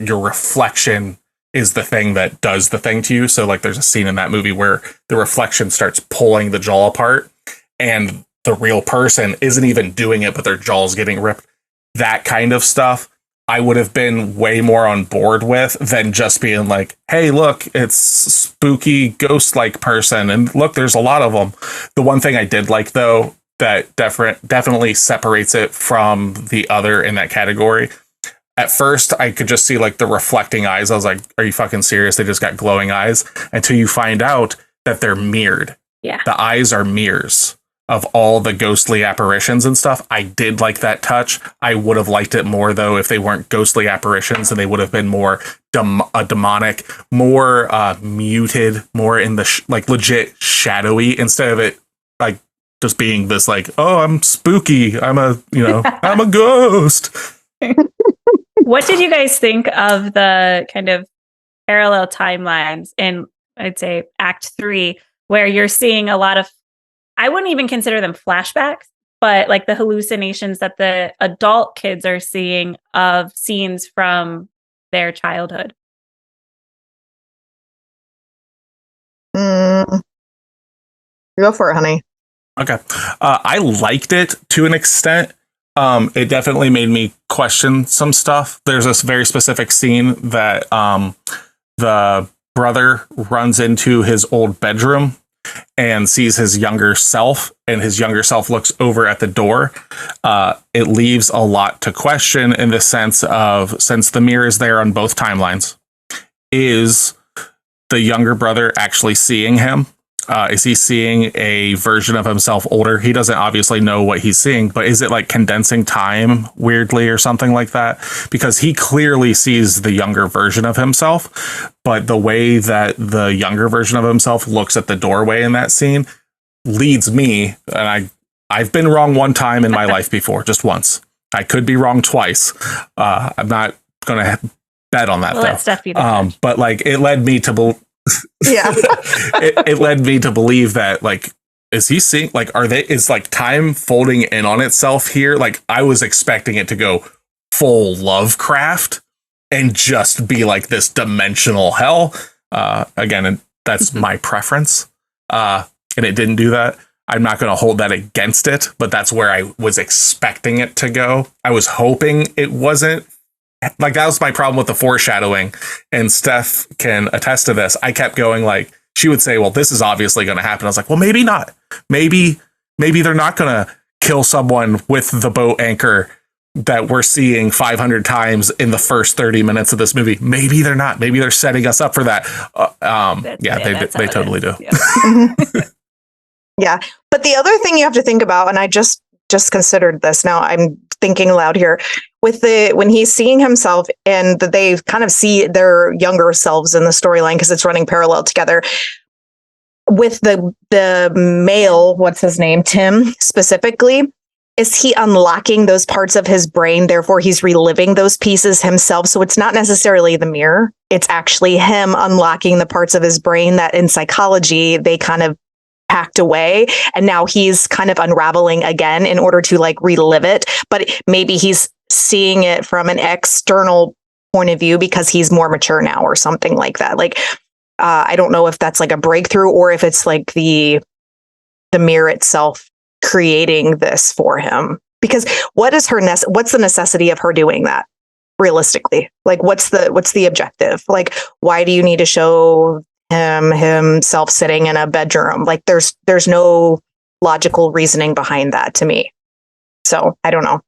your reflection is the thing that does the thing to you. So like there's a scene in that movie where the reflection starts pulling the jaw apart and the real person isn't even doing it, but their jaw's getting ripped. That kind of stuff I would have been way more on board with than just being like, hey, look, it's spooky ghost-like person. And look, there's a lot of them. The one thing I did like, though, that definitely separates it from the other in that category. At first, I could just see like the reflecting eyes. I was like, are you fucking serious? They just got glowing eyes. Until you find out that they're mirrored. Yeah. The eyes are mirrors of all the ghostly apparitions and stuff. I did like that touch. I would have liked it more, though, if they weren't ghostly apparitions and they would have been more demonic, more muted, more in the like legit shadowy, instead of it like just being this like, oh, I'm spooky. I'm a ghost. What did you guys think of the kind of parallel timelines in, I'd say, Act 3, where you're seeing a lot of, I wouldn't even consider them flashbacks, but like the hallucinations that the adult kids are seeing of scenes from their childhood? Go for it, honey. Okay. I liked it to an extent. It definitely made me question some stuff. There's this very specific scene that the brother runs into his old bedroom and sees his younger self, and his younger self looks over at the door. It leaves a lot to question in the sense of, since the mirror is there on both timelines, is the younger brother actually seeing him? Is he seeing a version of himself older? He doesn't obviously know what he's seeing, but is it like condensing time weirdly or something like that? Because he clearly sees the younger version of himself, but the way that the younger version of himself looks at the doorway in that scene leads me, and I've been wrong one time in my life before, just once. I could be wrong twice. I'm not going to bet on that, though. Let Steph be the judge. But like it led me to Yeah. it led me to believe that, like, is he seeing, like, is like time folding in on itself here? Like, I was expecting it to go full Lovecraft and just be like this dimensional hell. Again, and that's my preference. And it didn't do that. I'm not going to hold that against it, but that's where I was expecting it to go. I was hoping it wasn't. Like, that was my problem with the foreshadowing, and Steph can attest to this. I kept going, like, she would say, well, this is obviously going to happen. I was like, well, maybe not. Maybe they're not going to kill someone with the boat anchor that we're seeing 500 times in the first 30 minutes of this movie. Maybe they're not. Maybe they're setting us up for that. They totally do. Yeah. Yeah. But the other thing you have to think about, and I just considered this, now I'm thinking aloud here, with when he's seeing himself and that they kind of see their younger selves in the storyline because it's running parallel together. With the male, what's his name, Tim specifically, is he unlocking those parts of his brain? Therefore, he's reliving those pieces himself. So it's not necessarily the mirror. It's actually him unlocking the parts of his brain that in psychology, they kind of packed away, and now he's kind of unraveling again in order to like relive it, but maybe he's seeing it from an external point of view because he's more mature now or something like that. Like I don't know if that's like a breakthrough or if it's like the mirror itself creating this for him. Because what's the necessity of her doing that realistically? Like what's the objective? Like why do you need to show himself sitting in a bedroom? Like there's no logical reasoning behind that to me. So I don't know.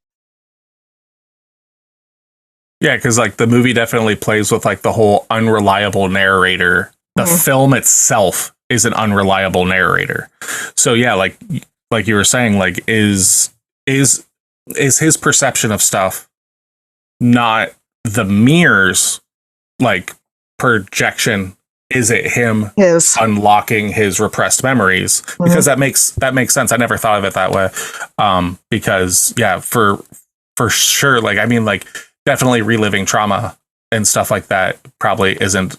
Yeah, because like the movie definitely plays with like the whole unreliable narrator. The film itself is an unreliable narrator. So yeah, like you were saying, like is his perception of stuff not the mirror's like projection? Is it him unlocking his repressed memories? Because that makes sense. I never thought of it that way. Because yeah, for sure. Like, I mean, like definitely reliving trauma and stuff like that probably isn't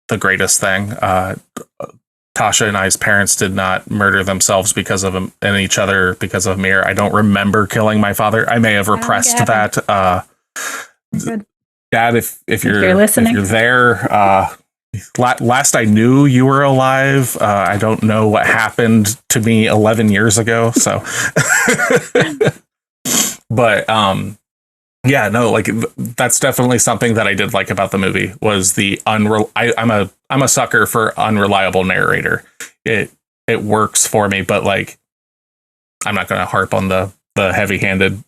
the greatest thing. Tasha and I's parents did not murder themselves because of and each other because of mirror. I don't remember killing my father. I may have repressed that. Dad, if you're listening, if you're there, last I knew you were alive. I don't know what happened to me 11 years ago. So, but yeah, no, like that's definitely something that I did like about the movie was the I'm a sucker for unreliable narrator. It works for me, but like I'm not going to harp on the heavy-handed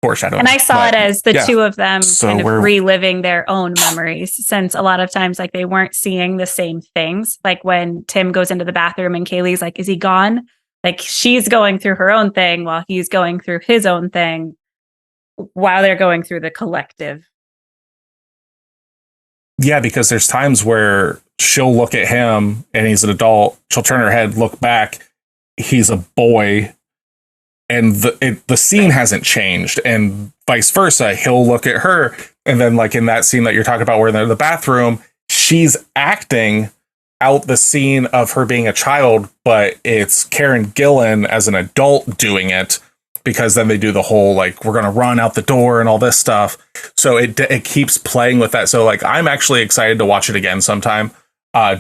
foreshadowing. And I saw it as the two of them kind of reliving their own memories, since a lot of times like they weren't seeing the same things. Like when Tim goes into the bathroom and Kaylee's like, is he gone? Like she's going through her own thing while he's going through his own thing while they're going through the collective. Yeah, because there's times where she'll look at him and he's an adult. She'll turn her head, look back. He's a boy. And the scene hasn't changed, and vice versa. He'll look at her, and then like in that scene that you're talking about where they're in the bathroom, she's acting out the scene of her being a child, but it's Karen Gillan as an adult doing it, because then they do the whole like we're gonna run out the door and all this stuff. So it keeps playing with that. So like I'm actually excited to watch it again sometime,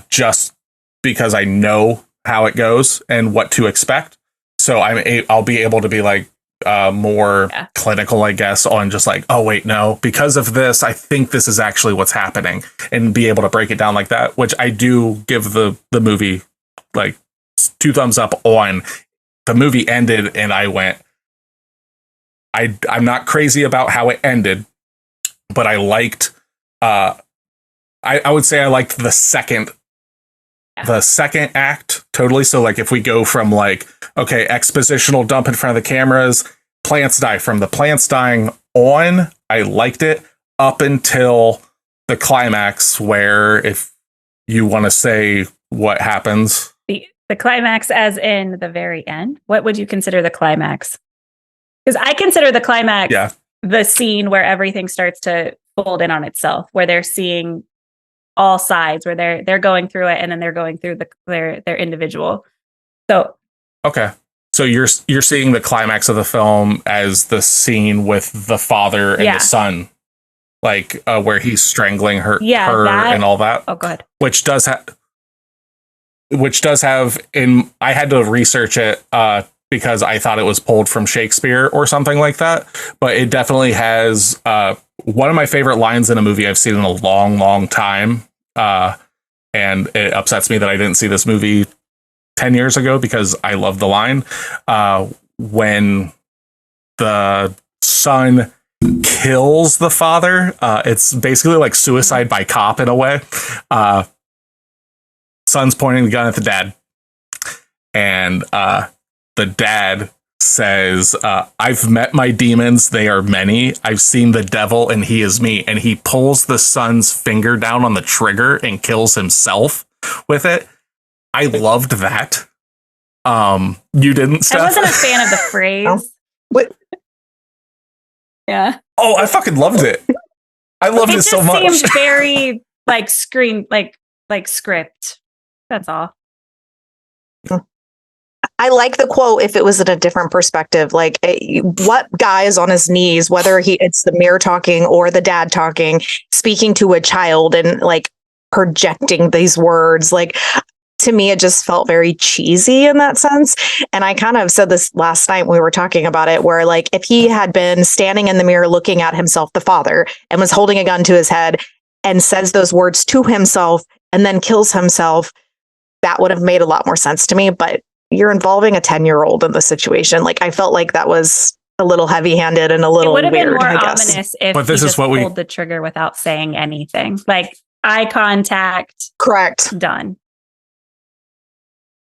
just because I know how it goes and what to expect. So I'll be able to be like more clinical, I guess, on just like, oh, wait, no, because of this, I think this is actually what's happening, and be able to break it down like that, which I do give the movie like 2 thumbs up on. The movie ended and I went, I'm not crazy about how it ended, but I liked, I would say I liked the second act totally. So like if we go from like, okay, expositional dump in front of the cameras, plants die, from the plants dying on, I liked it up until the climax, where if you want to say what happens. The climax as in the very end. What would you consider the climax? Because I consider the climax the scene where everything starts to fold in on itself, where they're seeing all sides, where they're going through it and then they're going through their individual. So okay, so you're seeing the climax of the film as the scene with the father and the son, like where he's strangling her and all that. Oh, go ahead. Which does have in. I had to research it because I thought it was pulled from Shakespeare or something like that. But it definitely has one of my favorite lines in a movie I've seen in a long, long time. And it upsets me that I didn't see this movie 10 years ago, because I love the line when the son kills the father. It's basically like suicide by cop in a way. Son's pointing the gun at the dad, and the dad says, I've met my demons. They are many. I've seen the devil, and he is me. And he pulls the son's finger down on the trigger and kills himself with it. I loved that. You didn't, Steph? I wasn't a fan of the phrase. What? Yeah. Oh, I fucking loved it. I loved it so much. It just seemed very like screen, like script. that's all. I like the quote, if it was in a different perspective, like what guy is on his knees, whether it's the mirror talking or the dad talking, speaking to a child and like projecting these words. Like, to me, it just felt very cheesy in that sense. And I kind of said this last night when we were talking about it, where like if he had been standing in the mirror looking at himself, the father, and was holding a gun to his head and says those words to himself and then kills himself, that would have made a lot more sense to me. But you're involving a 10-year-old in the situation. Like, I felt like that was a little heavy-handed and a little weird. It would have been more ominous if he just pulled the trigger without saying anything. Like, eye contact. Correct. Done.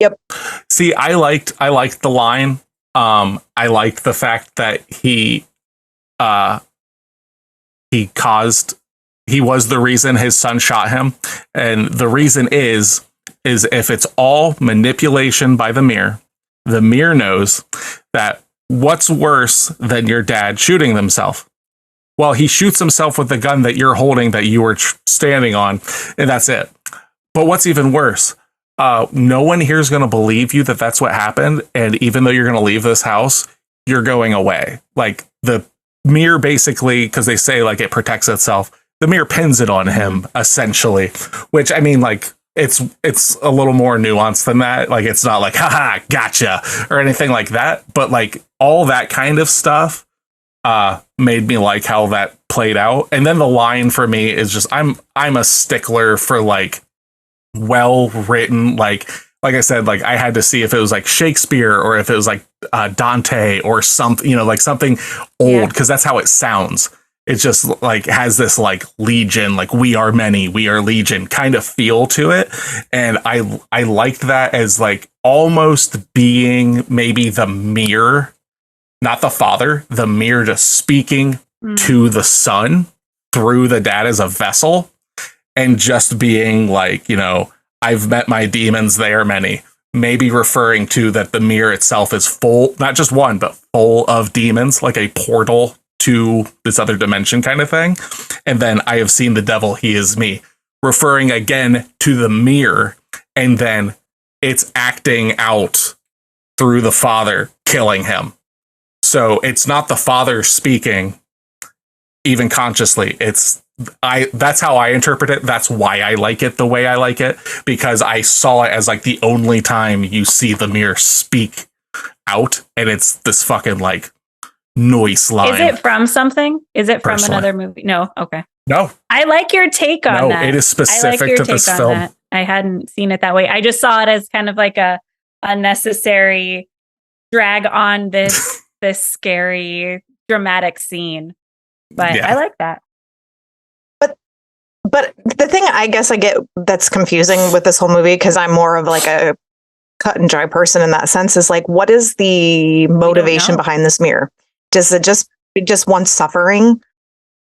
Yep. See, I liked the line. I liked the fact that he was the reason his son shot him. And the reason is if it's all manipulation by the mirror knows that what's worse than your dad shooting himself? Well, he shoots himself with the gun that you're holding, that you were standing on, and that's it. But what's even worse? No one here is going to believe you that that's what happened. And even though you're going to leave this house, you're going away. Like, the mirror basically, because they say like it protects itself, the mirror pins it on him essentially, which, I mean, like, it's a little more nuanced than that. Like, it's not like, haha, gotcha, or anything like that. But like, all that kind of stuff made me like how that played out. And then the line for me is just, I'm a stickler for like well written, like I said, like I had to see if it was like Shakespeare or if it was like Dante or something, like something old, because that's how it sounds. It just like has this like legion, like we are many, we are legion kind of feel to it. And I liked that as like almost being maybe the mirror, not the father, the mirror just speaking to the son through the dad as a vessel, and just being like, I've met my demons, they are many. Maybe referring to that the mirror itself is full, not just one, but full of demons, like a portal to this other dimension kind of thing. And then I have seen the devil, he is me, referring again to the mirror. And then it's acting out through the father killing him. So it's not the father speaking even consciously. That's how I interpret it. That's why I like it the way I like it, because I saw it as like the only time you see the mirror speak out, and it's this fucking like noise line. Is it from something? Is it from another movie? No. Okay. No. I like your take on that. No, it is specific to this film. That. I hadn't seen it that way. I just saw it as kind of like a unnecessary drag on this scary dramatic scene. But I like that. But the thing I guess I get that's confusing with this whole movie, because I'm more of like a cut and dry person in that sense, is like, what is the motivation behind this mirror? Does it just want suffering?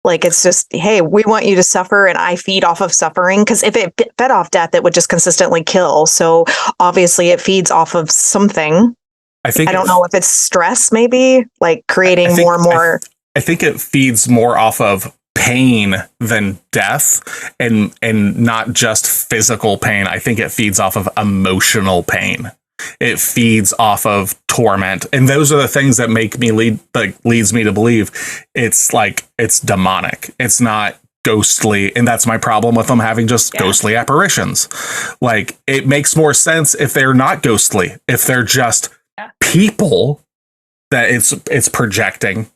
Like, it's just, hey, we want you to suffer and I feed off of suffering. Because if it fed off death, it would just consistently kill. So obviously it feeds off of something. I don't know if it's stress, maybe like creating more and more. I think it feeds more off of pain than death, and not just physical pain. I think it feeds off of emotional pain. It feeds off of torment, and those are the things that make me leads me to believe it's demonic. It's not ghostly, and that's my problem with them having just ghostly apparitions. Like, it makes more sense if they're not ghostly, if they're just people that it's projecting.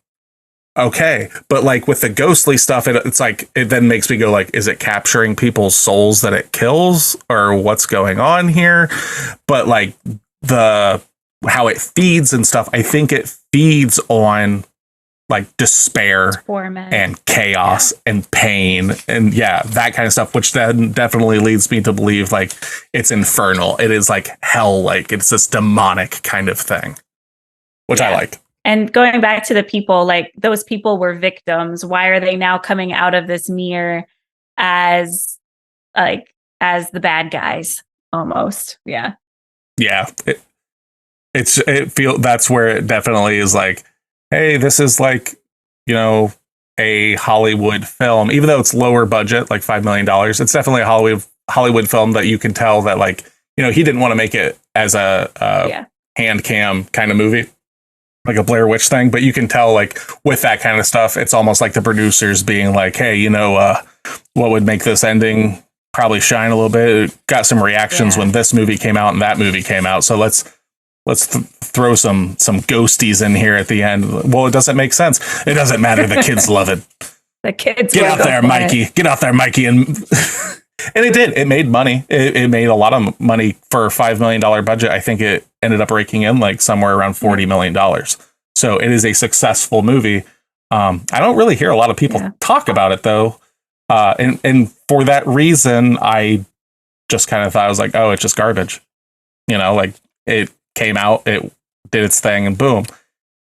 Okay, but like with the ghostly stuff, it's like, it then makes me go like, is it capturing people's souls that it kills, or what's going on here? But like how it feeds and stuff, I think it feeds on like despair and chaos and pain and that kind of stuff, which then definitely leads me to believe like it's infernal. It is like hell, like it's this demonic kind of thing, which I like. And going back to the people, like those people were victims. Why are they now coming out of this mirror as the bad guys almost? Yeah. Yeah. That's where it definitely is like, hey, this is like, a Hollywood film, even though it's lower budget, like $5 million. It's definitely a Hollywood film that you can tell that like he didn't want to make it as a hand cam kind of movie, like a Blair Witch thing. But you can tell, like, with that kind of stuff, it's almost like the producers being like, hey, what would make this ending probably shine a little bit? It got some reactions when this movie came out and that movie came out. So let's throw some ghosties in here at the end. Well, it doesn't make sense. It doesn't matter. The kids love it. The kids get out there, Mikey. Get out there, Mikey. And it did. It made money. It made a lot of money for a $5 million budget. I think it ended up raking in like somewhere around $40 million. So it is a successful movie. I don't really hear a lot of people talk about it though. And for that reason, I just kind of thought, I was like, oh, it's just garbage. Like, it came out, it did its thing, and boom.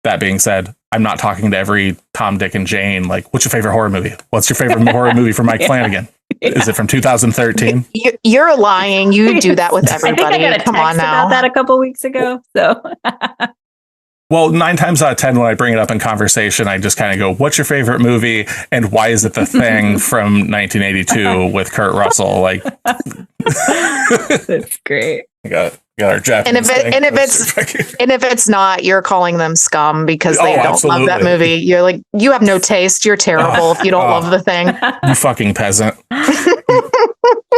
That being said, I'm not talking to every Tom, Dick, and Jane, like, what's your favorite horror movie? What's your favorite horror movie from Mike Flanagan? Is it from 2013? You're lying. You do that with everybody. I think I got a Come text on now. about that a couple weeks ago. So, well, 9 times out of 10, when I bring it up in conversation, I just kind of go, what's your favorite movie? And why is it The Thing from 1982 with Kurt Russell? Like, that's great. I got our Japanese and if it's not, you're calling them scum because they don't absolutely. love that movie. You're like, you have no taste. You're terrible if you don't love The Thing. You fucking peasant.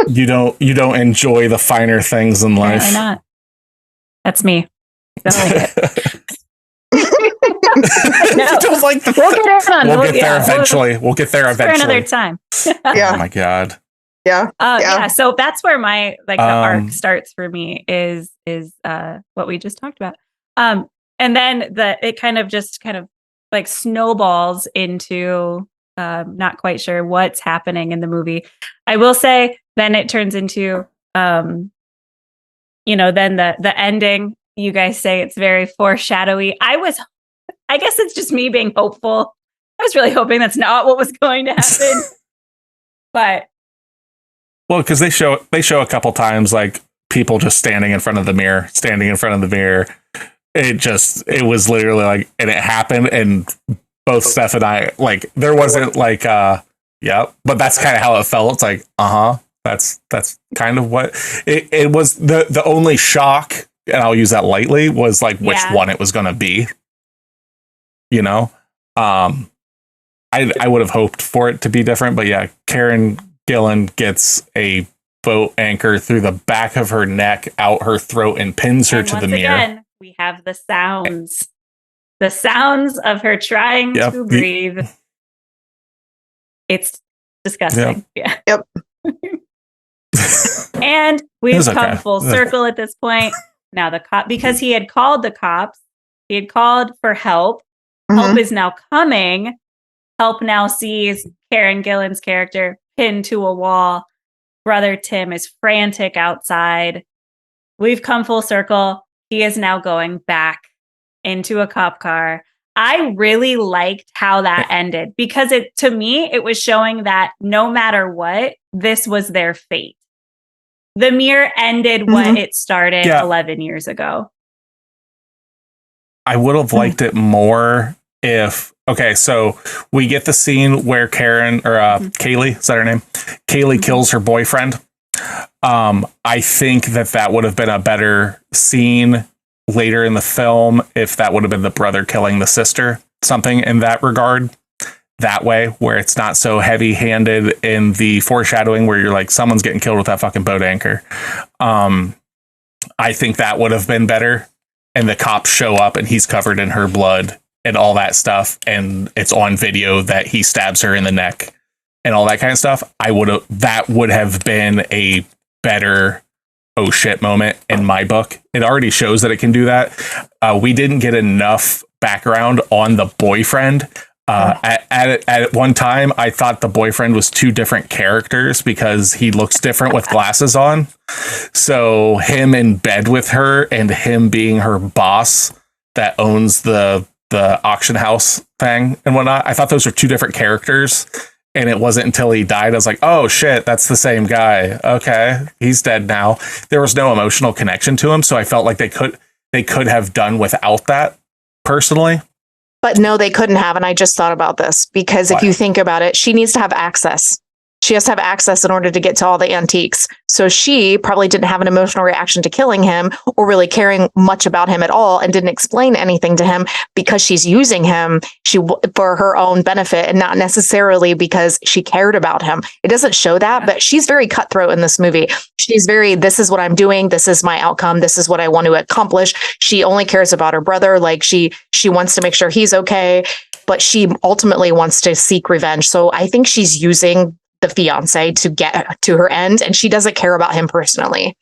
You don't enjoy the finer things in life. Why not? That's me. Don't like it. No. You don't like the. We'll get there eventually. We'll get there eventually. For another time. Oh my god. Yeah. So that's where my the arc starts for me is what we just talked about. And then it kind of like snowballs into not quite sure what's happening in the movie. I will say then it turns into then the ending. You guys say it's very foreshadowy. I guess it's just me being hopeful. I was really hoping that's not what was going to happen. But well, because they show a couple times like people just standing in front of the mirror. It was literally like, and it happened, and both Steph and I, like, there wasn't like but that's kind of how it felt. It's like, that's kind of what it was. The only shock, and I'll use that lightly, was like which one it was going to be. I would have hoped for it to be different, but yeah, Karen Gillan gets a boat anchor through the back of her neck, out her throat, and pins her to the mirror. Again, we have the sounds of her trying to breathe. It's disgusting. Yeah. Yep. And we've come full circle at this point. Now the cop, because he had called the cops, he had called for help. Help is now coming. Help now sees Karen Gillan's character pinned to a wall. Brother Tim is frantic outside. We've come full circle. He is now going back into a cop car. I really liked how that ended because to me, it was showing that no matter what, this was their fate. The mirror ended what it started 11 years ago. I would have liked it more if, so we get the scene where Karen or Kaylee, is that her name? Kaylee kills her boyfriend. I think that would have been a better scene later in the film if that would have been the brother killing the sister, something in that regard. That way, where it's not so heavy-handed in the foreshadowing where you're like, someone's getting killed with that fucking boat anchor. I think that would have been better. And the cops show up and he's covered in her blood and all that stuff. And it's on video that he stabs her in the neck and all that kind of stuff. That would have been a better oh shit moment in my book. It already shows that it can do that. We didn't get enough background on the boyfriend. At one time, I thought the boyfriend was two different characters because he looks different with glasses on. So him in bed with her and him being her boss that owns the auction house thing and whatnot. I thought those were two different characters. And it wasn't until he died, I was like, oh shit, that's the same guy. Okay, he's dead now. There was no emotional connection to him. So I felt like they could have done without that personally. But no, they couldn't have. And I just thought about this because if you think about it, she needs to have access She has to have access in order to get to all the antiques. So she probably didn't have an emotional reaction to killing him or really caring much about him at all, and didn't explain anything to him because she's using him for her own benefit and not necessarily because she cared about him. It doesn't show that, but she's very cutthroat in this movie. She's very, this is what I'm doing. This is my outcome. This is what I want to accomplish. She only cares about her brother. Like she wants to make sure he's okay, but she ultimately wants to seek revenge. So I think she's using the fiance to get to her end, and she doesn't care about him personally.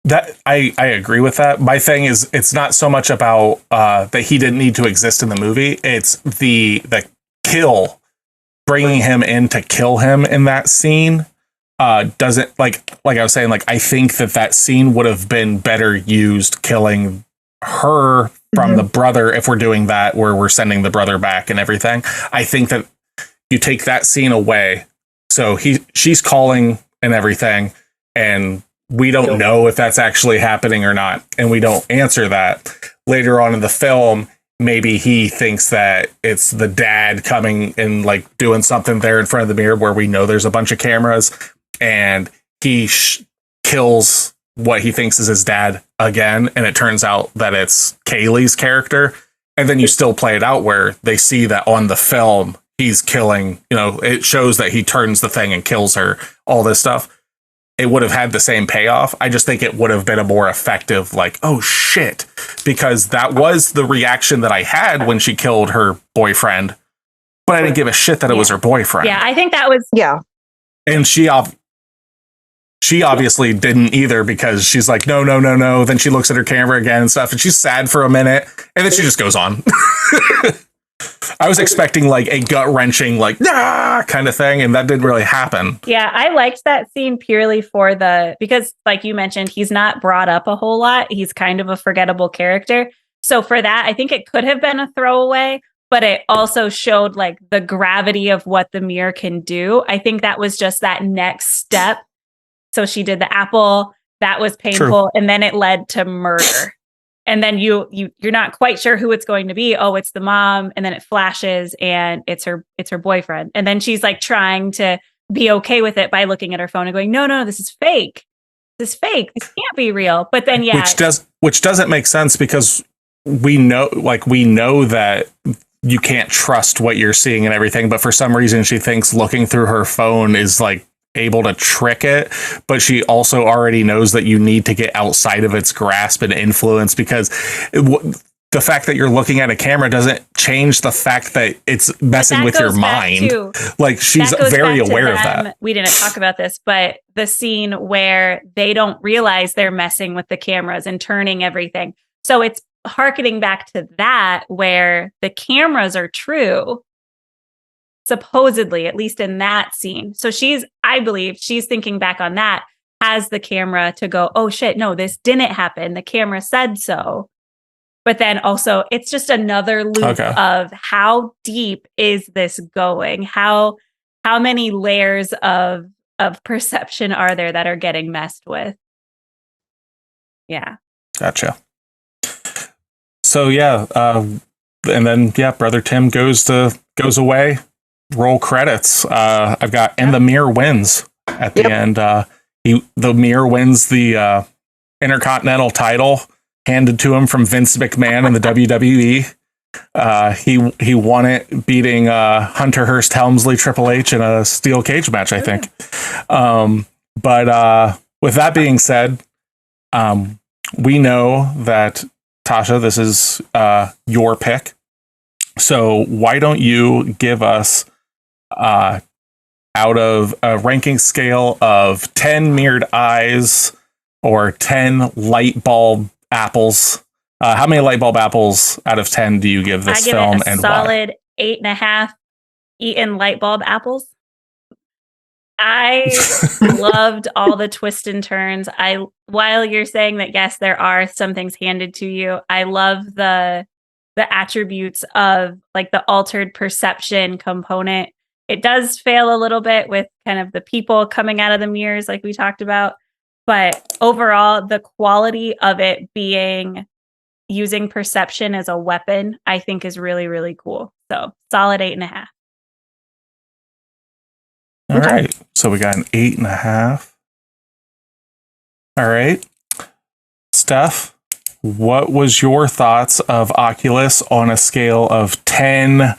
That I agree with that. My thing is, it's not so much about that he didn't need to exist in the movie. It's the kill, bringing him in to kill him in that scene. Doesn't like I was saying, like I think that scene would have been better used killing her from the brother if we're doing that, where we're sending the brother back and everything. I think that you take that scene away. So she's calling and everything, and we don't know if that's actually happening or not, and we don't answer that. Later on in the film, maybe he thinks that it's the dad coming and like doing something there in front of the mirror where we know there's a bunch of cameras, and he kills what he thinks is his dad again, and it turns out that it's Kaylee's character. And then you still play it out where they see that on the film he's killing, it shows that he turns the thing and kills her, all this stuff. It would have had the same payoff. I just think it would have been a more effective, like, oh shit, because that was the reaction that I had when she killed her boyfriend, but I didn't give a shit that it was her boyfriend. Yeah, I think that was... Yeah. And she obviously didn't either, because she's like, no. Then she looks at her camera again and stuff, and she's sad for a minute, and then she just goes on. I was expecting like a gut-wrenching, like, nah, kind of thing, and that didn't really happen. Yeah, I liked that scene purely because, like you mentioned, he's not brought up a whole lot. He's kind of a forgettable character. So for that, I think it could have been a throwaway, but it also showed like the gravity of what the mirror can do. I think that was just that next step. So she did the apple, that was painful, True. And then it led to murder. And then you're not quite sure who it's going to be. Oh, it's the mom, and then it flashes and it's her boyfriend. And then she's like trying to be okay with it by looking at her phone and going, no, this is fake. This is fake. This can't be real. But then which doesn't make sense, because we know that you can't trust what you're seeing and everything, but for some reason she thinks looking through her phone is like able to trick it, but she also already knows that you need to get outside of its grasp and influence, because the fact that you're looking at a camera doesn't change the fact that it's messing with your mind. Like, she's very aware of that. We didn't talk about this, but the scene where they don't realize they're messing with the cameras and turning everything. So it's hearkening back to that, where the cameras are true, supposedly, at least in that scene. So I believe she's thinking back on that, has the camera to go, oh shit, no, this didn't happen. The camera said so. But then also it's just another loop of how deep is this going? How many layers of perception are there that are getting messed with? Yeah. Gotcha. So yeah, and then Brother Tim goes away. Roll credits. I've got and the mirror wins at the end. The mirror wins the Intercontinental title, handed to him from Vince McMahon in the WWE. He won it, beating Hunter Hearst Helmsley, Triple H in a steel cage match, I think. But with that being said, we know that, Tasha, this is your pick. So why don't you give us, out of a ranking scale of 10 mirrored eyes or 10 light bulb apples, how many light bulb apples out of 10 do you give this film, and why? Solid 8.5 eaten light bulb apples. I loved all the twists and turns. While you're saying that, yes, there are some things handed to you, I love the attributes of like the altered perception component. It does fail a little bit with kind of the people coming out of the mirrors, like we talked about. But overall, the quality of it being using perception as a weapon, I think is really, really cool. So solid 8.5. All right. So we got an 8.5. All right. Steph, what was your thoughts of Oculus on a scale of 10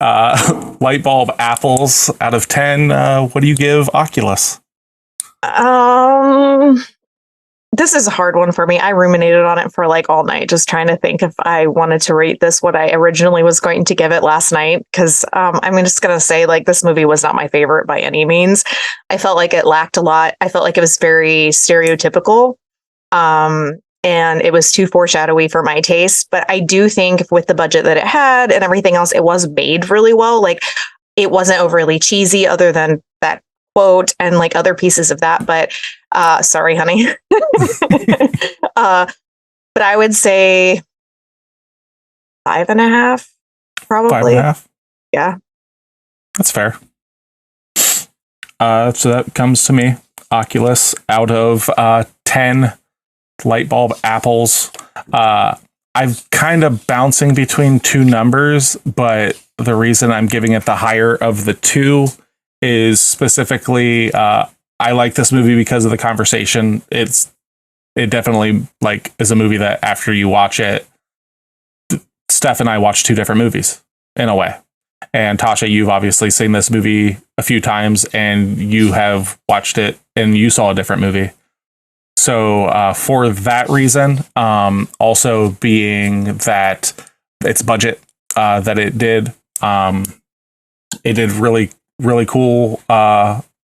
light bulb apples out of 10? What do you give Oculus? This is a hard one for me. I ruminated on it for like all night, just trying to think if I wanted to rate this what I originally was going to give it last night. Because I'm just going to say, like, this movie was not my favorite by any means. I felt like it lacked a lot. I felt like it was very stereotypical. And it was too foreshadowy for my taste. But I do think with the budget that it had and everything else, it was made really well. Like, it wasn't overly cheesy other than that quote and like other pieces of that. But sorry, honey. But I would say 5.5, probably. 5.5? Yeah. That's fair. So that comes to me. Oculus out of 10 light bulb apples. I'm kind of bouncing between two numbers, but the reason I'm giving it the higher of the two is specifically I like this movie because of the conversation. It definitely like is a movie that after you watch it, Steph and I watch two different movies in a way. And Tasha, you've obviously seen this movie a few times and you have watched it and you saw a different movie. So for that reason, also being that its budget that it did really, really cool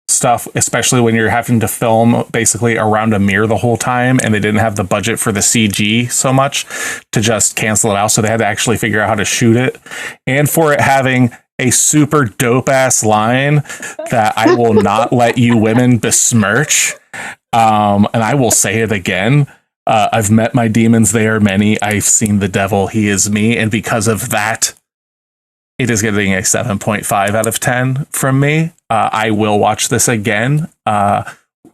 stuff, especially when you're having to film basically around a mirror the whole time and they didn't have the budget for the CG so much to just cancel it out. So they had to actually figure out how to shoot it. And for it having a super dope ass line that I will not let you women besmirch. And I will say it again. I've met my demons. They are many. I've seen the devil. He is me. And because of that, it is getting a 7.5 out of 10 from me. I will watch this again. Like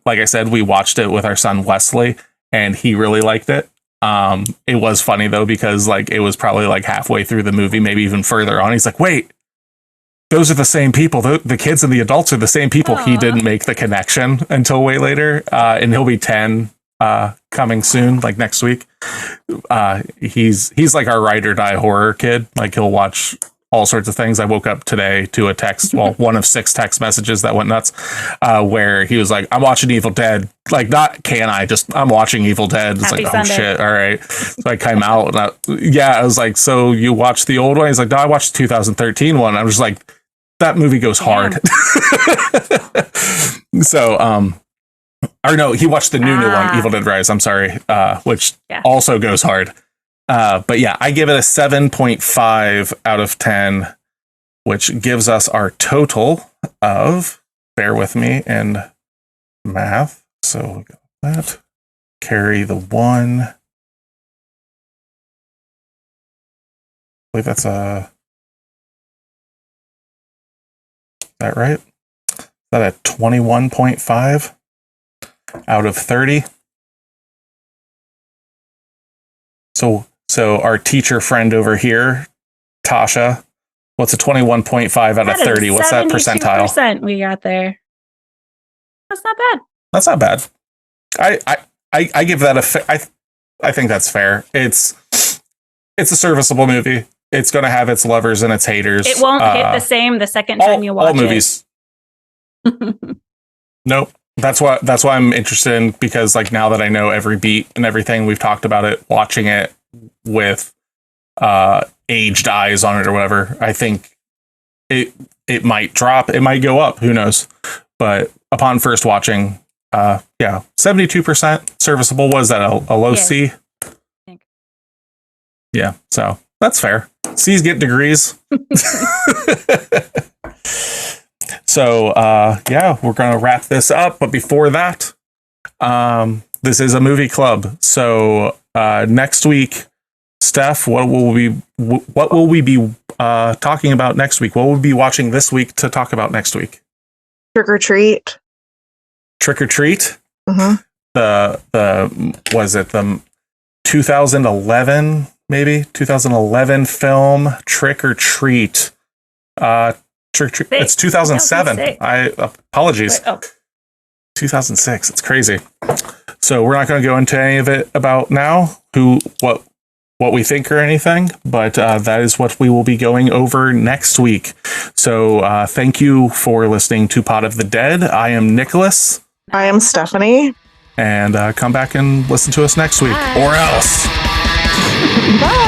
I said, we watched it with our son Wesley, and he really liked it. It was funny though, because like it was probably like halfway through the movie, maybe even further on. He's like, "Wait, those are the same people. The kids and the adults are the same people." Aww. He didn't make the connection until way later, and he'll be 10 coming soon, like next week. He's like our ride or die horror kid. Like he'll watch all sorts of things. I woke up today to a text, well, one of 6 text messages that went nuts, where he was like, "I'm watching Evil Dead." Like, not can I, just I'm watching Evil Dead. It's Happy like, Sunday. Oh shit, all right. So I came out and I was like, "So you watched the old one?" He's like, "No, I watched the 2013 one." I was like, that movie goes hard. So, or no, he watched the new one, Evil Dead Rise. I'm sorry, which also goes hard. But yeah, I give it a 7.5 out of 10, which gives us our total of, bear with me in math. So we got that. Carry the 1. I believe that's is that right? Is that a 21.5 out of 30? So our teacher friend over here, Tasha, what's a 21.5 out of 30? What's that percentile? 72% we got there. That's not bad. That's not bad. I give that I think that's fair. It's a serviceable movie. It's going to have its lovers and its haters. It won't hit the same the second time you watch all movies. Nope. That's why I'm interested in, because like now that I know every beat and everything, we've talked about it, watching it with aged eyes on it or whatever, I think it might drop, it might go up, who knows? But upon first watching, 72% serviceable. Was that a low C? Yeah, so that's fair. C's get degrees. So, we're going to wrap this up. But before that, this is a movie club. So next week, Steph, what will we be talking about next week? What will we be watching this week to talk about next week? Trick or Treat. Trick or Treat? Mm-hmm. Was it the 2011 film Trick or Treat? It's 2007. 2006. Apologies. Oh. 2006. It's crazy. So we're not going to go into any of it about now, what we think or anything, but that is what we will be going over next week. So thank you for listening to Pot of the Dead. I am Nicholas. I am Stephanie. And come back and listen to us next week. Bye. Or else. Bye.